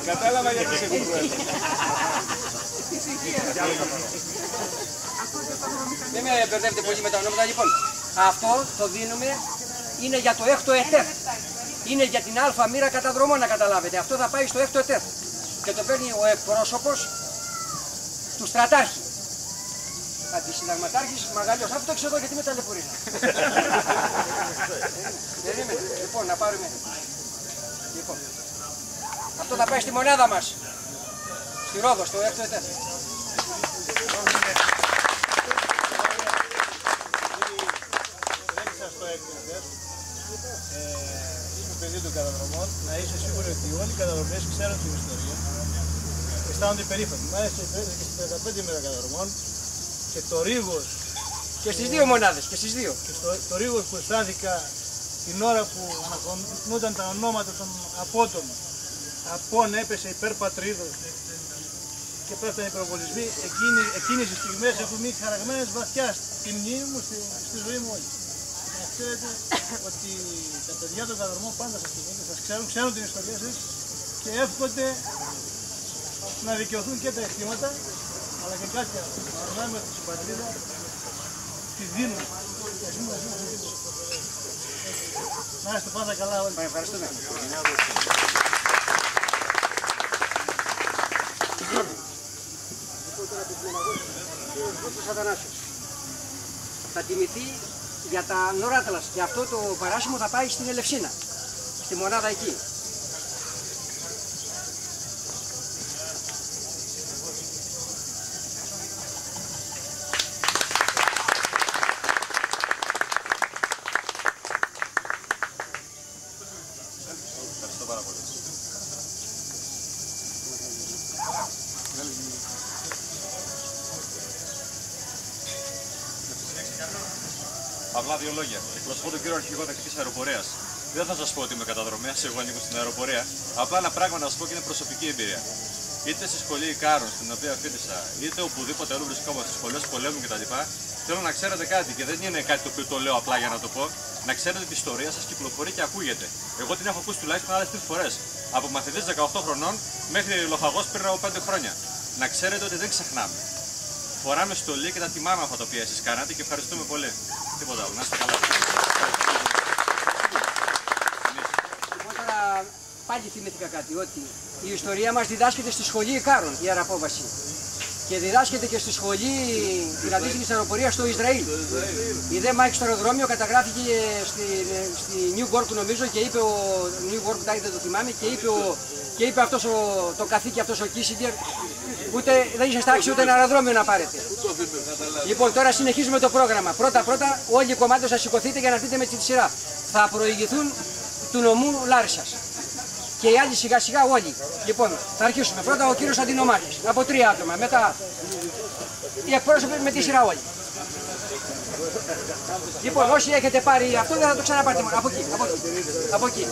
Κατάλαβα γιατί σε έχουν πρόεδρο. Δεν με μπερδεύετε πολύ με τα ονόματα. Λοιπόν, αυτό το δίνουμε, είναι για το 6ο ΕΤΕΦ. Είναι για την Α μοίρα καταδρομών, να καταλάβετε. Αυτό θα πάει στο 6ο ΕΤΕΦ. Και το παίρνει ο εκπρόσωπος του στρατάρχη. Αντισυνταγματάρχης Μαγαλιός. Αυτό το ξέρω γιατί με ταλαιπωρήσα. Περίμενε. Λοιπόν, να πάρουμε. Λοιπόν. Αυτό θα πάει στη μονάδα μας. Στη Ρόδο, στο 6ο ετέφ. Είμαι παιδί των καταδρομών, να είσαι σίγουροι ότι όλοι οι καταδρομές ξέρουν την ιστορία. Αισθάνονται περήφανοι. Μάλιστα και στις 35 ημέρα καταδρομών και το ρίγος. Και στις δύο μονάδες, και στις δύο. Και το ρίγος που αισθάνθηκα την ώρα που αναφωνούνταν τα ονόματα των απότομων. Απόν έπεσε υπέρ πατρίδος και πέφτανε οι προβολισμοί. Εκείνες οι στιγμές έχουν μείνει χαραγμένες βαθιά στη μνήμη μου, στη ζωή μου όλη. Να ξέρετε ότι τα παιδιά των καταδρομών πάντα σας θυμούνται, σας ξέρουν την ιστορία σας και εύχονται να δικαιωθούν και τα εχθήματα, αλλά και κάτι άλλο. Συνάμε ότι στην πατρίδα τη δίνουν. Να είστε πάντα καλά όλοι. Ευχαριστούμε. Θα τιμηθεί για τα νοράτελας και αυτό το παράσημο θα πάει στην Ελευσίνα, στη μονάδα εκεί. Ευχαριστώ πάρα πολύ. Απλά δύο λόγια. Εκπροσωπώ τον κύριο Αρχηγό Τακτικής Αεροπορίας. Δεν θα σας πω ότι είμαι καταδρομέας, εγώ ανήκω στην αεροπορία. Απλά ένα πράγμα να σας πω και είναι προσωπική εμπειρία. Είτε στη σχολή Ικάρων, στην οποία φοιτήσα, είτε οπουδήποτε αλλού βρισκόμαστε, στις σχολές πολέμου κτλ. Θέλω να ξέρετε κάτι και δεν είναι κάτι το οποίο το λέω απλά για να το πω. Να ξέρετε ότι η ιστορία σας κυκλοφορεί και ακούγεται. Εγώ την έχω ακούσει τουλάχιστον άλλες 3 φορές. Από μαθητής 18 χρονών μέχρι λοχαγός πριν από 5 χρόνια. Να ξέρετε ότι δεν ξεχνάμε. Φοράμε στολή και τα τιμάμε αυτά τα οποία εσείς κάνατε και ευχαριστούμε πολύ. Τίποτα άλλο. Να είστε καλά. Λοιπόν, τώρα πάλι θυμήθηκα κάτι, ότι η ιστορία μας διδάσκεται στη σχολή Ικάρων, η αεραπόβαση. Και διδάσκεται και στη σχολή την αντίστοιχη αεροπορία στο Ισραήλ. Η δε μάχη στο αεροδρόμιο καταγράφηκε στη New York νομίζω και είπε ο New York, δεν το θυμάμαι, και είπε αυτός το καθήκη, αυτός ο Κίσιγκερ, ούτε δεν είχε στάξει ούτε ένα αεροδρόμιο να πάρετε. Λοιπόν, τώρα συνεχίζουμε το πρόγραμμα. Πρώτα, όλοι οι κομμάτες θα σηκωθείτε για να έρθετε με τη σειρά. Θα προηγηθούν του νομού Λάρισσας. Και οι άλλοι σιγά σιγά όλοι. Λοιπόν, θα αρχίσουμε. Πρώτα ο κύριος Αντινομάκης, από 3 άτομα. Μετά οι εκπρόσωποι με τη σειρά όλοι. Λοιπόν, όσοι έχετε πάρει αυτό δεν θα το ξαναπάρτε μόνο. Από εκεί.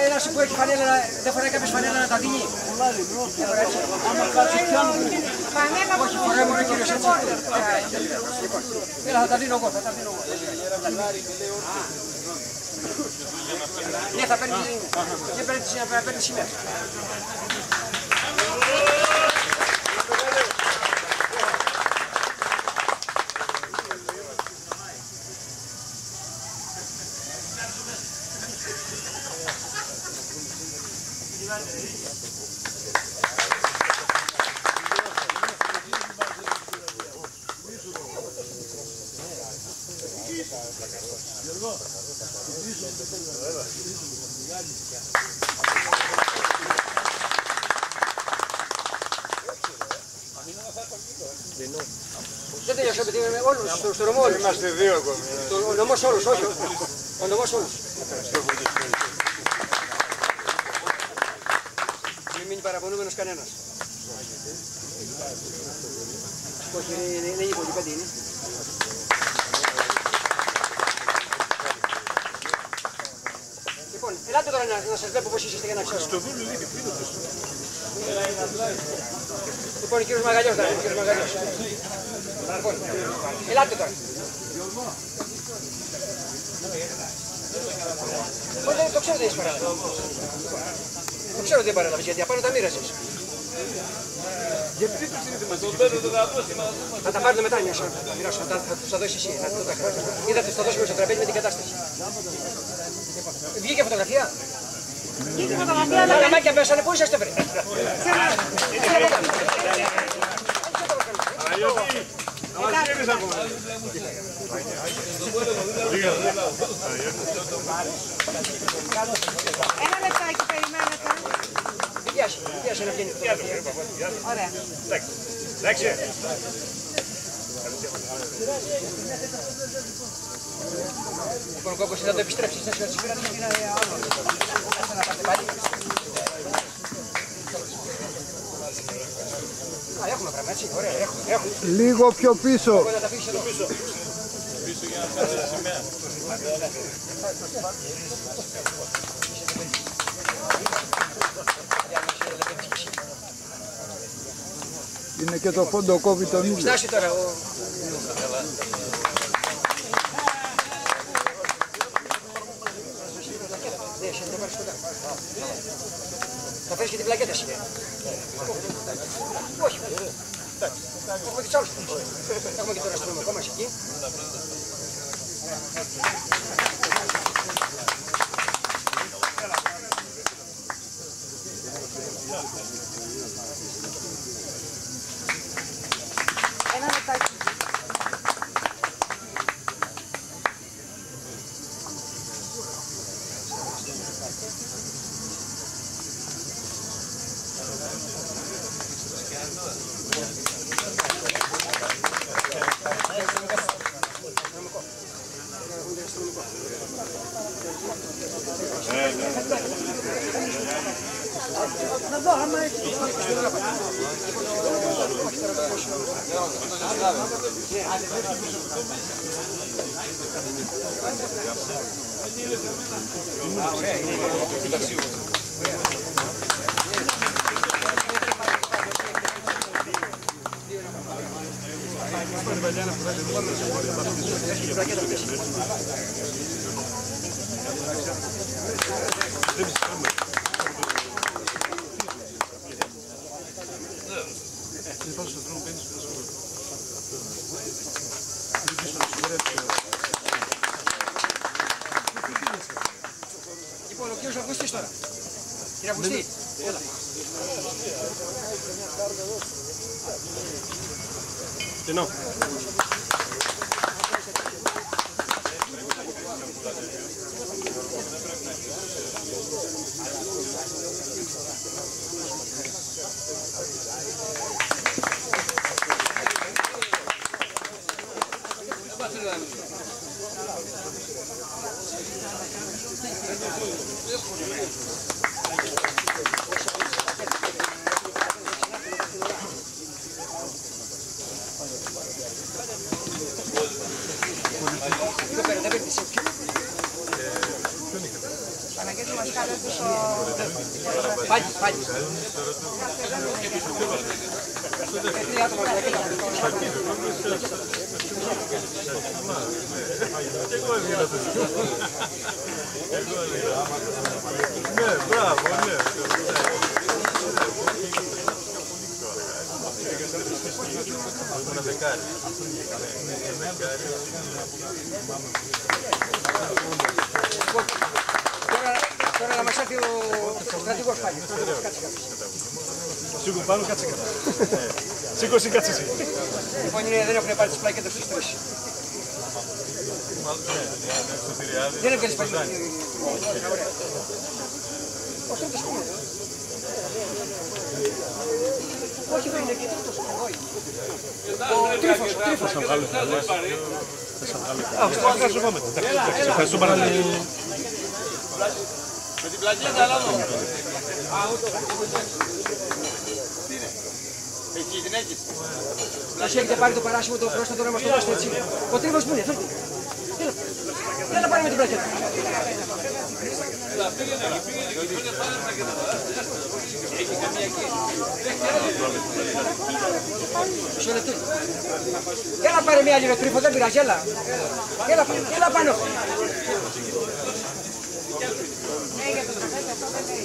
Ένα που έχει φανέλα, δεν φοράει κάποιος φανέλα να τα δίνει. Όχι, φοράει μόνο ο κύριος έτσι. Έλα, θα τα δίνω εγώ, Ναι, θα παίρνει σημαία. Δεν τελειώσαμε όλους, στο νομό όλους. Είμαστε 2 ακόμη. Ο νομός όλους, όχι. Ο νομός όλους. Μην μείνει παραπονούμενος κανένας. Όχι, είναι 25 είναι. Λοιπόν, ελάτε τώρα να σας βλέπω πώς είσαστε για να ξέρω. Στο δούλου είναι πριν το Λοιπόν, ο κύριος Μαγαλιός, Λοιπόν, ελάτε τώρα. Το ξέρω ότι έχεις παράλαβε. Το ξέρω ότι δεν παράλαβες, γιατί απάνω τα μοίραζες. Θα τα πάρετε μετά μια σόρτα. Θα μοιράσω, θα τους τα δώσεις εσύ. Ή θα τους τα δώσουμε στο τραπέζι με την κατάσταση. Βγήκε φωτογραφία. Βγήκε φωτογραφία, αλλά... Τα γαμάκια πέσανε, πού είσαστε βρε. Ένα λεπτάκι περιμένετε. Βιάζε να βγαίνει φωτογραφία. Ωραία. Εντάξει. Λοιπόν, Κόκκος, θα το επιστρέψεις στα σιώτης πήρα την άλλο. Θα να πάτε πάλι. Α, έχουμε πράγμα, έτσι, ωραία, έχουμε. Λίγο πιο πίσω. Να τα αφήσεις εδώ. Πίσω για να φτάσει τη σημαία. Είναι και το φόντο κόβει τον ήλιο. Στάσου τώρα, θα φέρεις και την πλακέτα εσύ. Όχι. Έχουμε και τους άλλους. Έχουμε και τον αστυνομικό μας εκεί. Ένα λεπτάκι. Λοιπόν, ο κύριος Αυγουστής τώρα. Κύριε Αυγουστή, έλα. Κοινό. Πάλι. Ναι, μπράβο, ναι. Ένα δεκάρι. Τώρα να μας έρθει ο στρατηγός πάλι. Σίγουρα πάνω, κάτσε κάτω. Σήκωσε, κάτσε εσύ. Λοιπόν, δεν έχουν πάρει τις πλακέτες στους τρεις. Δεν έβγαλες πάλι. Ο τρίτος που είναι. Όχι, δεν είναι και τρίτος. Ο Τρίφος. Θα σε βγάλω. Θα σου πάμε. Ευχαριστώ πάρα πολύ. Με την πλακέτα, Λάδο. Εκεί την έχεις. Όσοι έχετε πάρει το παράσημο το πρόσθετο να μας το δώσετε έτσι. Ο Τρίφος που είναι, φέρτε. Έλα πάρε με την πλακέτα. Έλα πάρε μια άλλη Τρίφο, δεν πειράζει, έλα. Έλα πάνω. Ναι, για το τραπέζι αυτό δεν λέει.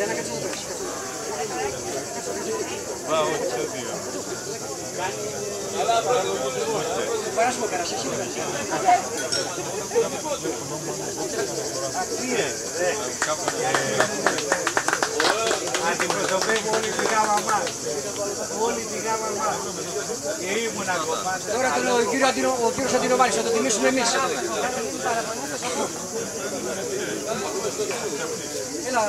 να κάτσεις εδώ πέρα. Μπράβο, σε δύο. Παράσουμε πέρασε, εσύ Αντιπροσωπεύω όλη τη γάμα μας. Όλη τη γάμα μας. Και ήμουν ακόμα. Τώρα ο κύριος Αντινοβάλης θα το τιμήσουμε εμείς. Έλα,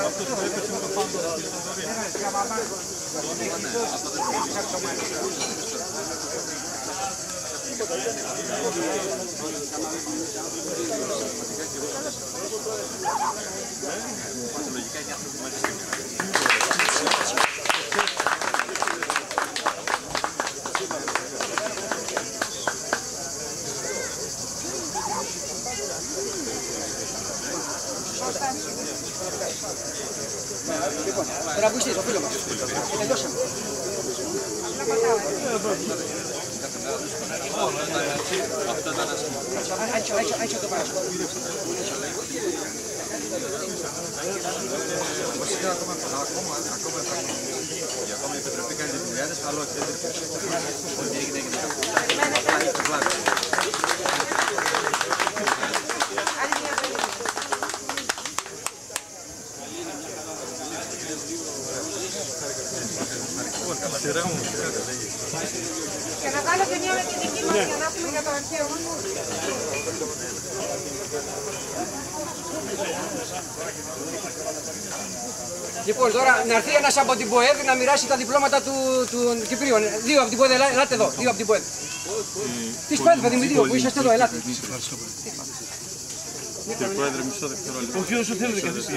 τώρα που είστε το φίλο μας. Τελειώσαμε. Άρχισε το παράσχο. Βασικά ακόμα η Επιτροπή κάνει τη δουλειά της, αλλά όχι, Και να βάλω και μια με τη δική μας για να έχουμε για το αρχαίο. Λοιπόν, τώρα να έρθει ένας από την ΠΟΕΔ να μοιράσει τα διπλώματα του Κυπρίου. Δύο από την ΠΟΕΔ, ελάτε εδώ, δύο από την ΠΟΕΔ. Της ΠΟΕΔ, παιδί μου, δύο που είσαστε εδώ, ελάτε. Κύριε Πρόεδρε, μισό δευτερόλεπτο. Όχι όσο θέλετε καθίστε.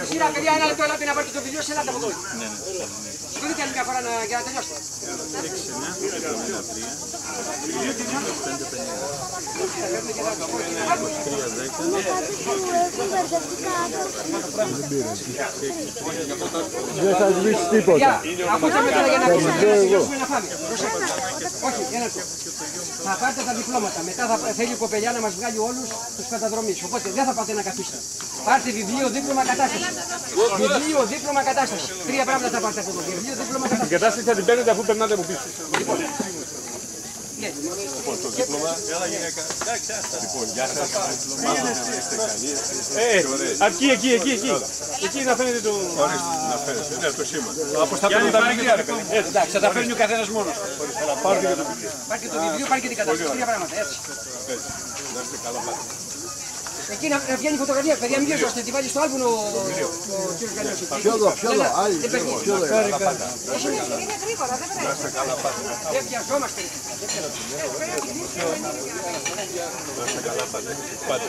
Σειρά, παιδιά, ένα λεπτό, ελάτε να πάρετε το βιβλίο, ελάτε από εδώ. Σηκωθείτε άλλη μια φορά για να τελειώσετε. Δεν θα σβήσει τίποτα. Ακούστε με τώρα για να τελειώσουμε να φάμε. Όχι, ένα λεπτό. Θα πάρετε τα διπλώματα. Μετά θα θέλει η κοπελιά να μας βγάλει όλους τους καταδρομείς. Οπότε δεν θα πάτε να καθίσετε. Πάρτε βιβλίο, δίπλωμα, κατάσταση. Βιβλίο, δίπλωμα, κατάσταση. Τρία πράγματα θα πάρετε από εδώ. Βιβλίο, δίπλωμα, κατάσταση. Την κατάσταση θα την παίρνετε αφού περνάτε από πίσω. Λοιπόν, το δίπλωμα. Έλα γυναίκα. Λοιπόν, γεια σας. Είστε καλοί. Αρκεί, εκεί. Εκεί να φαίνεται το... Ορίστε, να φαίνεται. Ναι, το σήμα. Αποσταπέλω τα βιβλία, ρε παιδί. Εντάξει, θα τα παίρνει ο καθένας μόνος. Πάρτε και το βιβλίο. Πάρτε το βιβλίο, πάρτε και την κατάσταση. Τρία πράγματα, έτσι. Να είστε καλά, πάτε. Εκεί να βγαίνει η φωτογραφία, παιδιά, μην βιαζόστε, τη βάλει στο άλμπum ο κύριος Γαλλιός. Πιο εδώ, άλλη, πιο εδώ. Είναι γρήγορα, δεν πρέπει. Δεν βιαζόμαστε. Πάτε.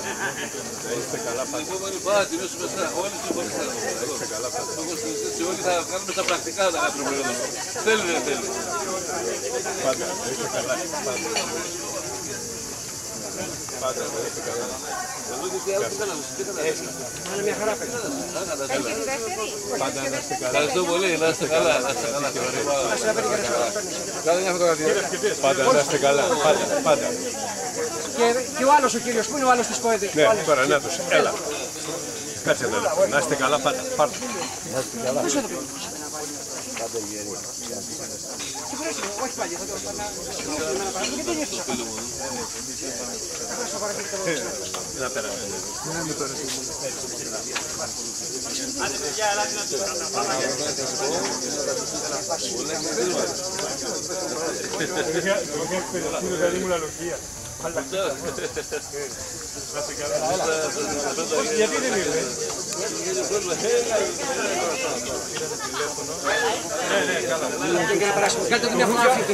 Είστε καλά, πάτε. Πάτε, μέσα μέσα, όλοι συμφωνήσαν. Όλοι θα κάνουμε τα πρακτικά τα άνθρωποι εδώ. Θέλει, δεν θέλει. Πάτε, είστε καλά. Πάτε, είστε καλά. Είναι μια χαρά παιδιά. Πάντα να είστε καλά. Ευχαριστώ πολύ, να είστε καλά. Κάνε μια φωτογραφία. Πάντα να είστε καλά. Πάντα. Και ο άλλος ο κύριος, πού είναι ο άλλος της ΠΟΕΔ? Ναι, τώρα να τους. Έλα. Κάτσε ένα λεπτό. Να είστε καλά, πάντα. Πάρτε. Όχι πάλι, θα το παρακολουθήσω. Γιατί δεν ήρθες αυτό. Να περάσουμε. Άντε παιδιά, ελάτε να τους Γιατί δεν ήρθε? Και να περάσουμε. Κάντε μια φωτογραφία.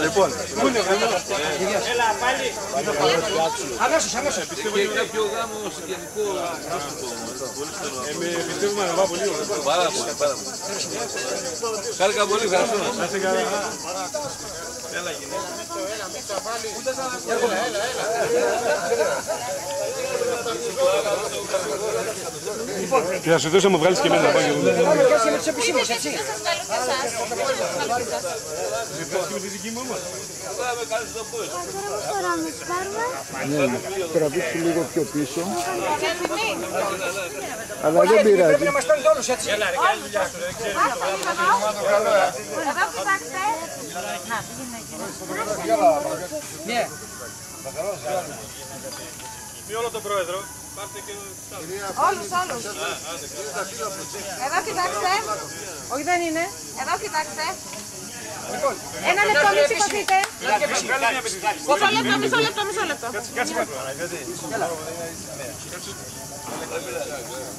Λοιπόν, Έλα, πάλι. Αμέσως. Και κάποιο γάμο συγγενικό πρόσωπο. Πιστεύουμε να πάει πολύ ωραία. Πάρα πολύ. Χάρηκα πολύ, ευχαριστώ. Να είστε καλά. Και θα σου δώσω να μου βγάλεις και εμένα να πάω και εγώ. Και με τους επισήμους, έτσι. Με τη δική μου όμως. Ναι, τραβήξου λίγο πιο πίσω. Αλλά δεν πειράζει. Πρέπει να μας παίρνετε όλους, έτσι. Εδώ κοιτάξτε. Να, Ναι. Μη όλο τον πρόεδρο. Πάρτε και όλους. Εδώ κοιτάξτε. Όχι, δεν είναι. Εδώ κοιτάξτε. Ένα λεπτό, μη σηκωθείτε. Μισό λεπτό.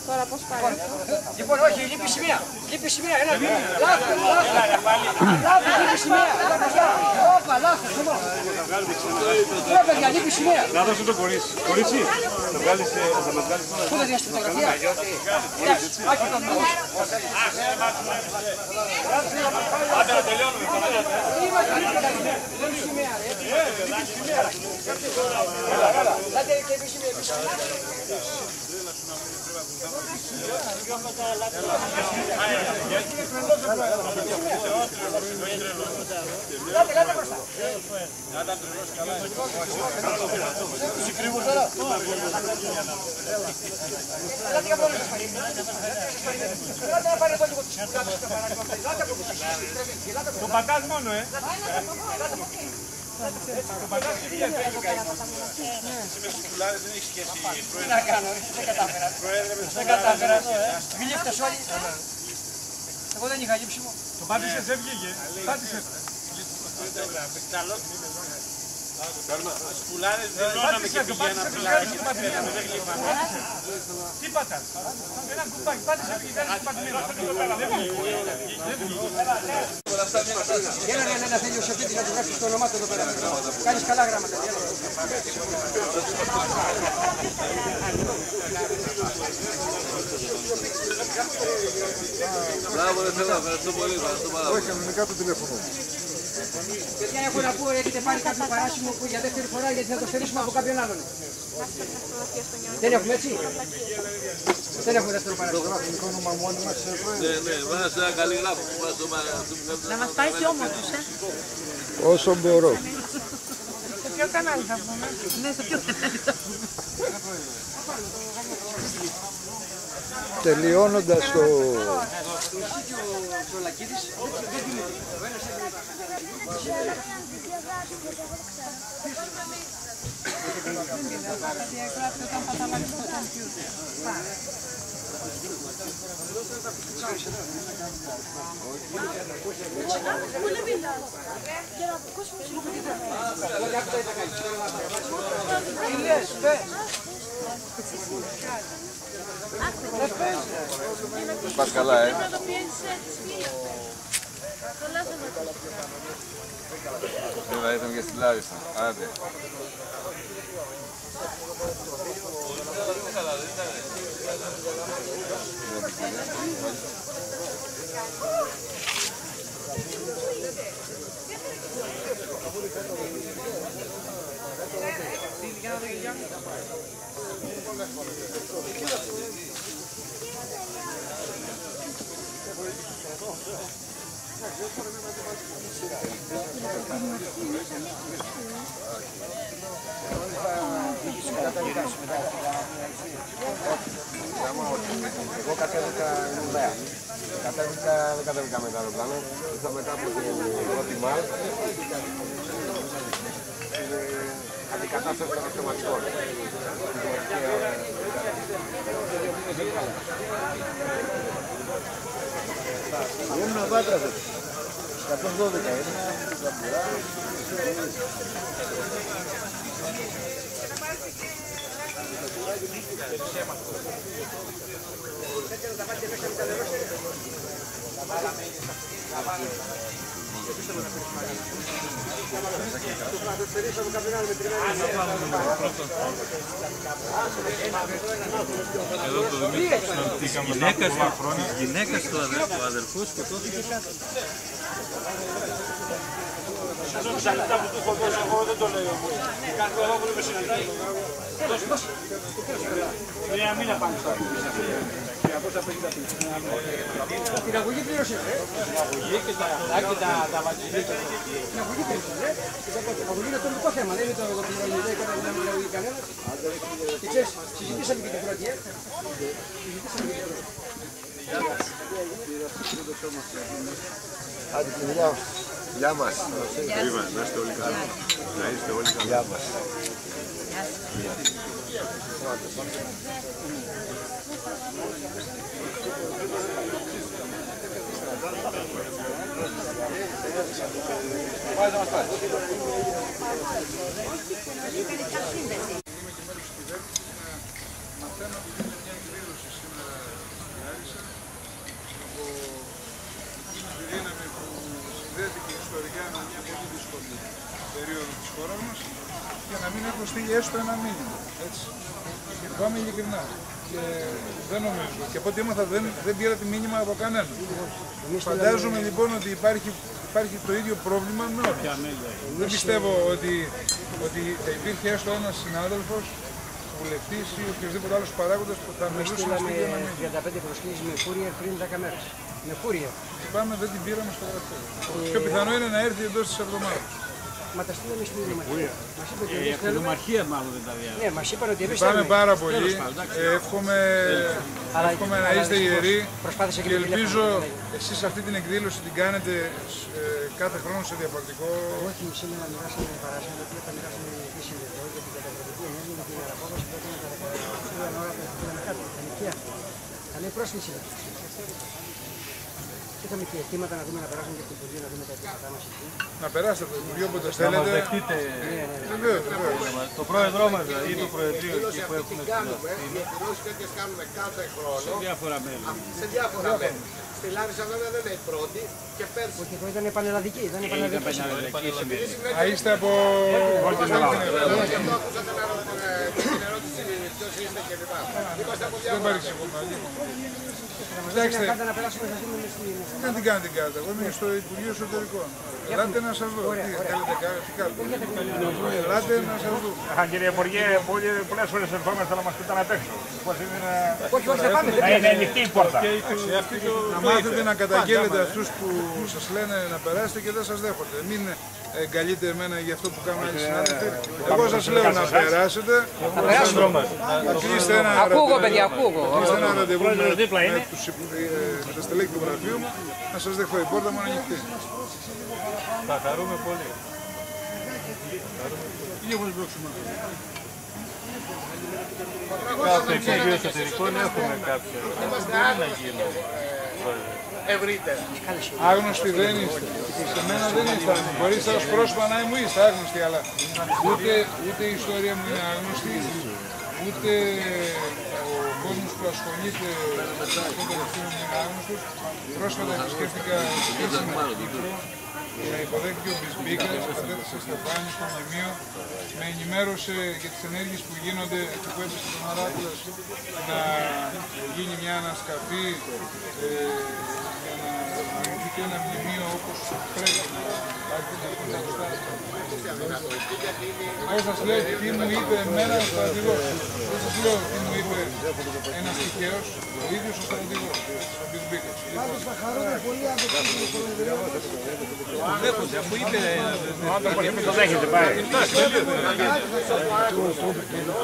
Τώρα πώς πάει αυτό. Λοιπόν, όχι, λείπει σημεία. Λείπει σημεία, έλα. Λάθος, λείπει σημεία. Όπα, λάθος, εδώ. Ρε παιδιά, λείπει σημεία. Να δώσω το κορίτσι. Κορίτσι, θα βγάλεις, θα μας βγάλεις. Πού θα διάσει φωτογραφία. Εντάξει, άκη τον νόμο. Άντε να τελειώνουμε. Λείπει σημεία, ρε. Λάτε και λείπει σημεία. Λάτε μπροστά. Λάτε για πόλη. Λάτε να πάρει εδώ λίγο τις κουλάτες στο παράδειγμα. Λάτε από εκεί. Το πατάς μόνο, Το πατάς και βγαίνει. Εσύ με τους κουλάδες δεν έχει σχέση. Τι να κάνω, δεν κατάφερα. Δεν κατάφερα. Μη λήφτες όλοι. Εγώ δεν είχα λείψιμο. Το πάτησες, δεν βγήκε. Πάτησες. Τους κουλάδες δεν λώναμε και πηγαίναμε. Τι πατάς. Ένα κουμπάκι, πάτησε και κάνεις πατημένο. Έλα να θέλει ο Σεφίτης να του γράψεις το όνομά του εδώ πέρα. Κάνεις καλά γράμματα. Μπράβο, ρε θέλω, ευχαριστώ πολύ, ευχαριστώ πάρα πολύ. Όχι, κανονικά το τηλέφωνο. Παιδιά, έχω να πω, έχετε πάρει κάποιο παράσημο που για δεύτερη φορά γιατί θα το στερήσουμε από κάποιον άλλον. Δεν έχουμε έτσι. Δεν έχουμε δεύτερο παράσημο. Γραφικό όνομα μόνοι μας. Ναι, βάζω ένα καλλιγράφο. Να μας πάει σε όμορφους, Όσο μπορώ. Σε ποιο κανάλι θα πούμε. Ναι, σε ποιο κανάλι θα πούμε. Τελειώνοντας το... Πας καλά, Βέβαια, ήρθαμε και στη Λάρισα. Άντε. Εγώ κατέβηκα Ινουδέα. Δεν κατέβηκα με το αεροπλάνο. Ήρθα μετά από την πρώτη ΜΑΛ. Αντικατάσταση των αυτοματικών. Ήμουν βάτραδες. 112 είναι. Εδώ το Δημήτρη που συναντήκαμε μετά από πολλά χρόνια. Της γυναίκας του αδερφού σκοτώθηκε κάτω. Στα λεπτά που του έχω δώσει, εγώ δεν το λέω όμως. Κάθε φορά που με συναντάει, μια μήνα πάνω στα την αγωγή πλήρωσε. Την αγωγή και τα βατζιλίκια. Την αγωγή πλήρωσε. Η αγωγή είναι το ελληνικό θέμα, δεν είναι το πληρώνει, δεν είναι το αγωγή κανένας. Και ξέρεις, συζητήσαμε και την πρώτη, Άντε τη δουλειά. Γεια μας. Να είστε όλοι καλά. Να είστε όλοι καλά. Γεια μας. Πάει να μας πάει. Μαθαίνω ότι είναι μια εκδήλωση σήμερα στη Άρισα από την δύναμη που συνδέθηκε ιστορικά με μια πολύ δύσκολη περίοδο της χώρας μας και να μην έχω στείλει έστω ένα μήνυμα. Έτσι. Και πάμε ειλικρινά. Και δεν νομίζω. Και από ό,τι έμαθα δεν πήρατε μήνυμα από κανέναν. Φαντάζομαι λοιπόν ότι υπάρχει το ίδιο πρόβλημα με όλους. Δεν πιστεύω ότι θα υπήρχε έστω ένας συνάδελφος, βουλευτής ή οποιοδήποτε άλλος παράγοντας που θα μιλούσε να στείλει ένα μήνυμα. 35 προσκλήσεις με courier πριν 10 μέρες. Με courier. Πάμε, δεν την πήραμε στο γραφείο. Πιο πιθανό είναι να έρθει εντός της εβδομάδας. Μα τα στείλαμε στην Δημαρχία. Η Δημαρχία μάλλον δεν τα διάβασε. Ναι, μας είπαν ότι εμείς Πάμε πάρα πολύ. Εύχομαι να είστε ιεροί και ελπίζω εσείς αυτή την εκδήλωση την κάνετε κάθε χρόνο σε διαφορετικό. Όχι, σήμερα μοιράσαμε παράσχημα, γιατί όταν μοιράσαμε επίσημη εδώ για την καταπληκτική ενέργεια, για την αναπόβαση που έκανε κατά ώρα που πήγαμε κάτω, τα νοικιά. Καλή πρόσκληση. Και είχαμε και αιτήματα να δούμε να περάσουμε και από το Υπουργείο, να δούμε τα αιτήματά μας εκεί. Να περάσετε από το Υπουργείο όποτε θέλετε. Να μας δεχτείτε το πρόεδρό μας ή το Προεδρείο εκεί που έχουμε Τέτοιες κάνουμε κάθε χρόνο. σε διάφορα μέλη. Σε διάφορα μέρη. Στη Λάρισα βέβαια δεν είναι η πρώτη και πέρσι. Όχι, εδώ ήταν πανελλαδική, δεν είναι πανελλαδική. Α, είστε από... Αυτό ακούσατε την ερώτηση ποιος είστε και λοιπά. Είμαστε από Δεν διάφορα. παρεξηγούμε. Κοιτάξτε, Να περάσουμε να δούμε δεν την κάνετε κάρτα. Εγώ είμαι στο Υπουργείο Εσωτερικών. Ελάτε να σας δω. Τι θέλετε, τι κάνετε. Ελάτε να σας δω. Κύριε Υπουργέ, πολλές φορές ερχόμαστε να μας κοιτάνε απ' έξω. Όχι, όχι, θα πάμε. Να είναι ανοιχτή η πόρτα. Να μάθετε να καταγγέλλετε αυτούς που σας λένε να περάσετε και δεν σας δέχονται. Μην εγκαλείτε εμένα για αυτό που κάνουν άλλοι συνάδελφοι. Εγώ σας λέω να περάσετε. Να κλείσετε ένα ραντεβού με τα στελέχη του γραφείου μου, να σας δεχθώ. Η πόρτα μου είναι ανοιχτή. Θα χαρούμε πολύ. Κάθε Υπουργείο Εσωτερικών έχουμε κάποια. Δεν γίνει. Ευρύτερα. Άγνωστοι δεν είστε. Σε μένα δεν είστε. Μπορείτε ως πρόσωπα να μου είστε άγνωστοι, αλλά ούτε η ιστορία μου είναι άγνωστη, ούτε ο κόσμος που ασχολείται με αυτό το τελευταίο μου είναι άγνωστος. Πρόσφατα επισκέφτηκα με την Κύπρο, υποδέχτηκε ο Μπισμπίκας, κατέθεσε Στεφάνη στο μνημείο, με ενημέρωσε για τις ενέργειες που γίνονται, που έπεσε τον Αράκλας να γίνει μια ανασκαφή για να δημιουργηθεί και ένα μνημείο όπως πρέπει. Εγώ σας λέω τι μου είπε εμένα ο στρατηγός. Δεν σας λέω τι μου είπε ένας τυχαίος, ο ίδιος ο στρατηγός, ο Μπισμπίκας. Πάντως θα χαρούμε πολύ αν δεν κάνουμε το Προεδρείο μας. Δέχονται, αφού είπε το δέχεται πάει.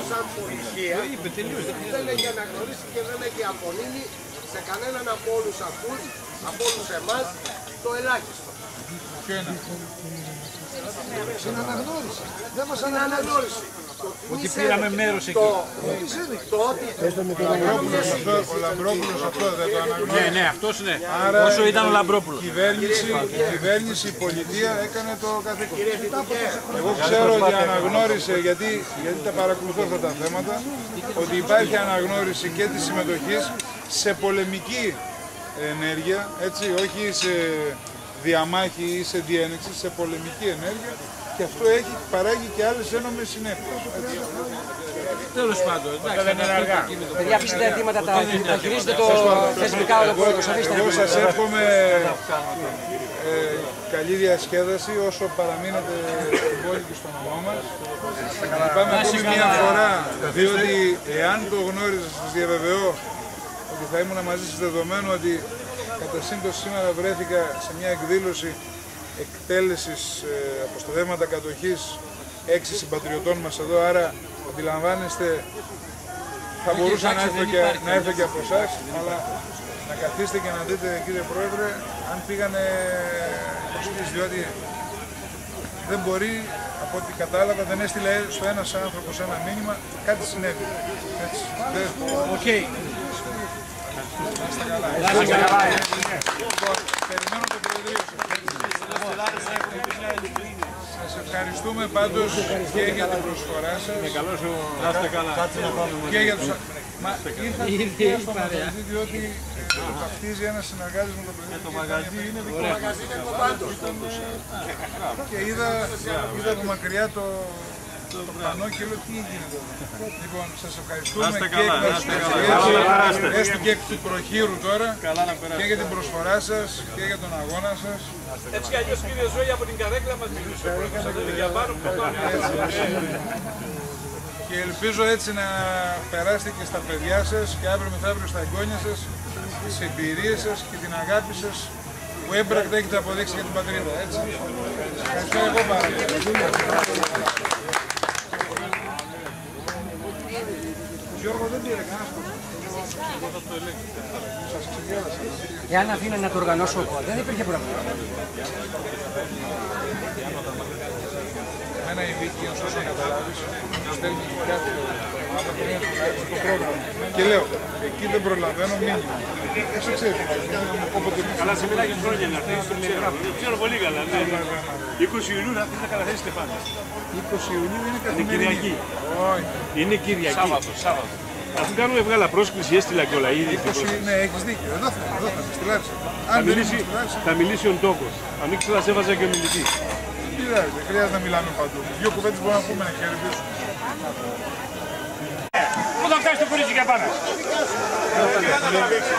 Σαν πολιτεία δεν έχει αναγνωρίσει και δεν έχει απολύνει σε κανέναν από όλους αυτούς, από όλους εμάς, το ελάχιστο. Ποιο είναι? Στην αναγνώριση. Δεν μας Στην αναγνώριση. Ότι πήραμε μέρος εκεί. Το ότι Ο Λαμπρόπουλος αυτό δεν το αναγνώρισε. Ναι, αυτός ναι. Άρα Όσο ήταν ο Λαμπρόπουλος. η κυβέρνηση, η πολιτεία έκανε το καθήκον. Εγώ ξέρω ότι αναγνώρισε, γιατί τα παρακολουθώ αυτά τα θέματα, ότι υπάρχει αναγνώριση και της συμμετοχής σε πολεμική ενέργεια, έτσι, όχι σε διαμάχη ή σε διένεξη, σε πολεμική ενέργεια, και αυτό παράγει και άλλες ένομες συνέπειες. τέλος πάντων. Παιδιά, αφήστε τα αιτήματα, τα χειρίζετε το θεσμικά ο πρόεδρος. Εγώ σας εύχομαι καλή διασκέδαση όσο παραμείνετε στην πόλη και στο νομό μας. Πάμε ακόμη μια φορά, διότι εάν το γνώριζα, σας διαβεβαιώ ότι θα ήμουν μαζί σας, δεδομένου ότι κατά σύμπτωση σήμερα βρέθηκα σε μια εκδήλωση εκτέλεσης αποστολεύματα κατοχής 6 συμπατριωτών μας εδώ, άρα αντιλαμβάνεστε θα μπορούσα να έρθω και από εσάς, αλλά να καθίσετε και να δείτε, κύριε Πρόεδρε, αν πήγανε προσκλήσεις, διότι δεν μπορεί, από ό,τι κατάλαβα, δεν έστειλε στο ένας άνθρωπος ένα μήνυμα, κάτι συνέβη. Έτσι. Οκ. Περιμένω το Προεδρείο σας. Ευχαριστούμε πάντως και για την προσφορά σας και για τους... Μα ήρθα στο μαγαζί διότι ταυτίζει ένας συνεργάτης με το παιδί. Το μαγαζί είναι δικό μας. Και είδα από μακριά το πανό και λέω τι γίνεται εδώ. Λοιπόν, σας ευχαριστούμε και έστω και εκ του προχείρου τώρα και για την προσφορά σας και για τον αγώνα σας. Έτσι κι αλλιώς, κύριε Ζωή, από την καρέκλα μας μιλούσε. Για πάνω που το Και ελπίζω έτσι να περάσετε και στα παιδιά σας και αύριο μεθαύριο στα εγγόνια σας τις εμπειρίες σας και την αγάπη σας που έμπρακτα έχετε αποδείξει για την πατρίδα. Έτσι. Ευχαριστώ εγώ πάρα πολύ. Γιώργο, δεν πήρε κανένας κόσμος. Εγώ θα το ελέγξω. Σας ξεγέλασα. Εάν αφήνω να το οργανώσω, δεν υπήρχε πρόβλημα. Εμένα η Βίκη, όσο καταλάβεις, στέλνει κάθε το πρόγραμμα. Και λέω, εκεί δεν προλαβαίνω μήνυμα. Εσύ ξέρεις, Αλλά σε μιλάει για χρόνια να έρθει, το ξέρω πολύ καλά. 20 Ιουνίου να έρθει να καταθέσει Στεφάνης. 20 Ιουνίου είναι καθημερινή. Είναι Κυριακή. Είναι Κυριακή. Σάββατο. Αφού κάνουμε βγάλα πρόσκληση, έστειλα και όλα ήδη. Ναι, έχεις δίκιο. Εδώ θα με στειλάψει. Θα μιλήσει ο Ντόκος. Αν ήξερα, σε έβαζα και μιλητή. Δεν πειράζει, δεν χρειάζεται να μιλάμε παντού. Δύο κουβέντες μπορούμε να πούμε να χαιρετήσουμε. Πού θα φτάσει το κορίτσι για πάνω.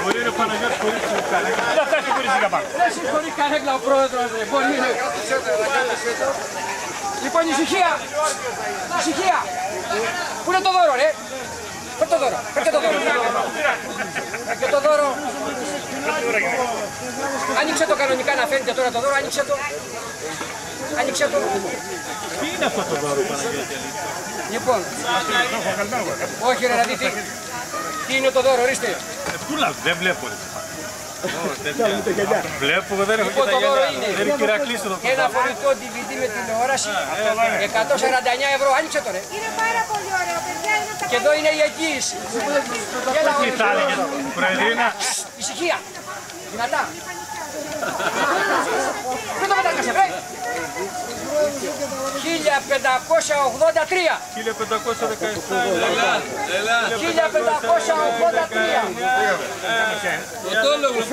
Μπορεί να Παναγιώτης χωρίς την καρέκλα. Πού θα φτάσει το κορίτσι για πάνω. Δεν συγχωρεί καρέκλα ο πρόεδρος. Λοιπόν, ησυχία. Ησυχία. Πού είναι το δώρο, ρε. Φέρ' το δώρο. Φέρ' το δώρο. Και το δώρο. Άνοιξε το κανονικά να φαίνεται τώρα το δώρο. Άνοιξε το. Άνοιξε το. Τι είναι αυτό το δώρο, Παναγιώτη. Λοιπόν. Όχι ρε, δηλαδή τι είναι το δώρο, ορίστε. Δεν βλέπω ρε. Βλέπω, δεν έχω και τα γυαλιά. Δεν είναι Κυρακλής το ένα φορητό DVD με τηλεόραση, 149 ευρώ. Άνοιξε το ρε. Είναι πάρα πολύ ωραίο, παιδιά. Και εδώ είναι η εγγύηση. Τι θα έλεγε, Προεδρίνα. Ησυχία. Δυνατά. Πού το πετάκασε, βρε. 1583. 1517. 1583.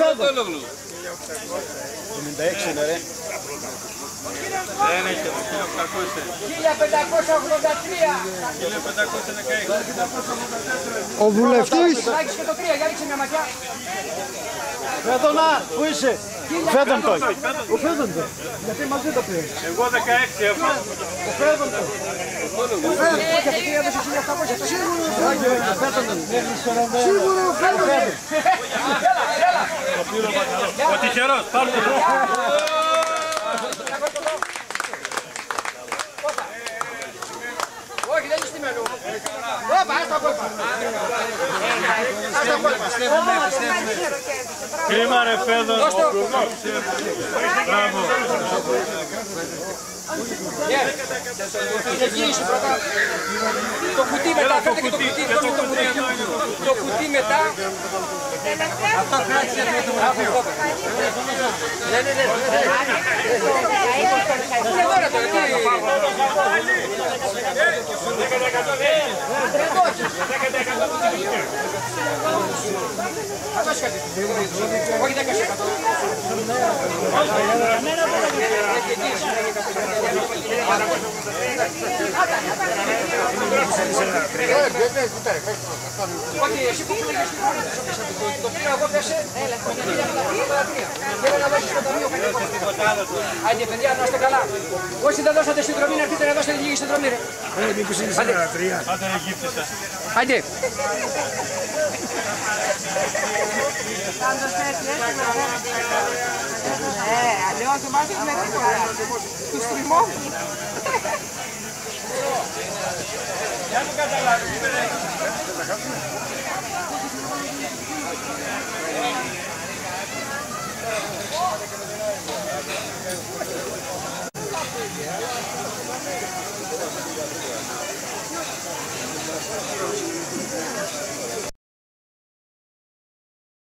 Πρωτόλογλου. 96 είναι ρε. Δεν έχει 1583. Ο βουλευτής. Άκης και το 3, για ρίξε μια ματιά. Φέδωνα, πού είσαι. Φέδον το. Ο Φέδον το. Γιατί μαζί το πήρε. Εγώ 16 έχω. Ο Φέδον το. Σίγουρο ο Φέδον. Ο τυχερός, πάρτε το. Όχι, δεν είναι στημένο. Όπα, ας τα κόλπα. Κρίμα ρε Φέδον. Μπράβο. Εγγύηση πρώτα. Το κουτί μετά, φέρτε και το κουτί. Το κουτί μετά. Αυτό κράτησε το φωτογραφείο. Ναι. Είναι δώρα το, γιατί... Όχι 10%. Όχι, εσύ που πήγες στην χώρα της, το πήρα εγώ πέσε. Θέλω να δώσεις το ταμείο. Άντε παιδιά, να είστε καλά. Όσοι δεν δώσατε συνδρομή, να έρθετε να δώσετε λίγη συνδρομή. Μήπως είναι σήμερα 3. Άντε Αιγύπτισσα. Άντε. Πάντως έτσι, αλλιώς δεν μάθουμε τίποτα. Τους τριμώχνουν. Για να καταλάβει.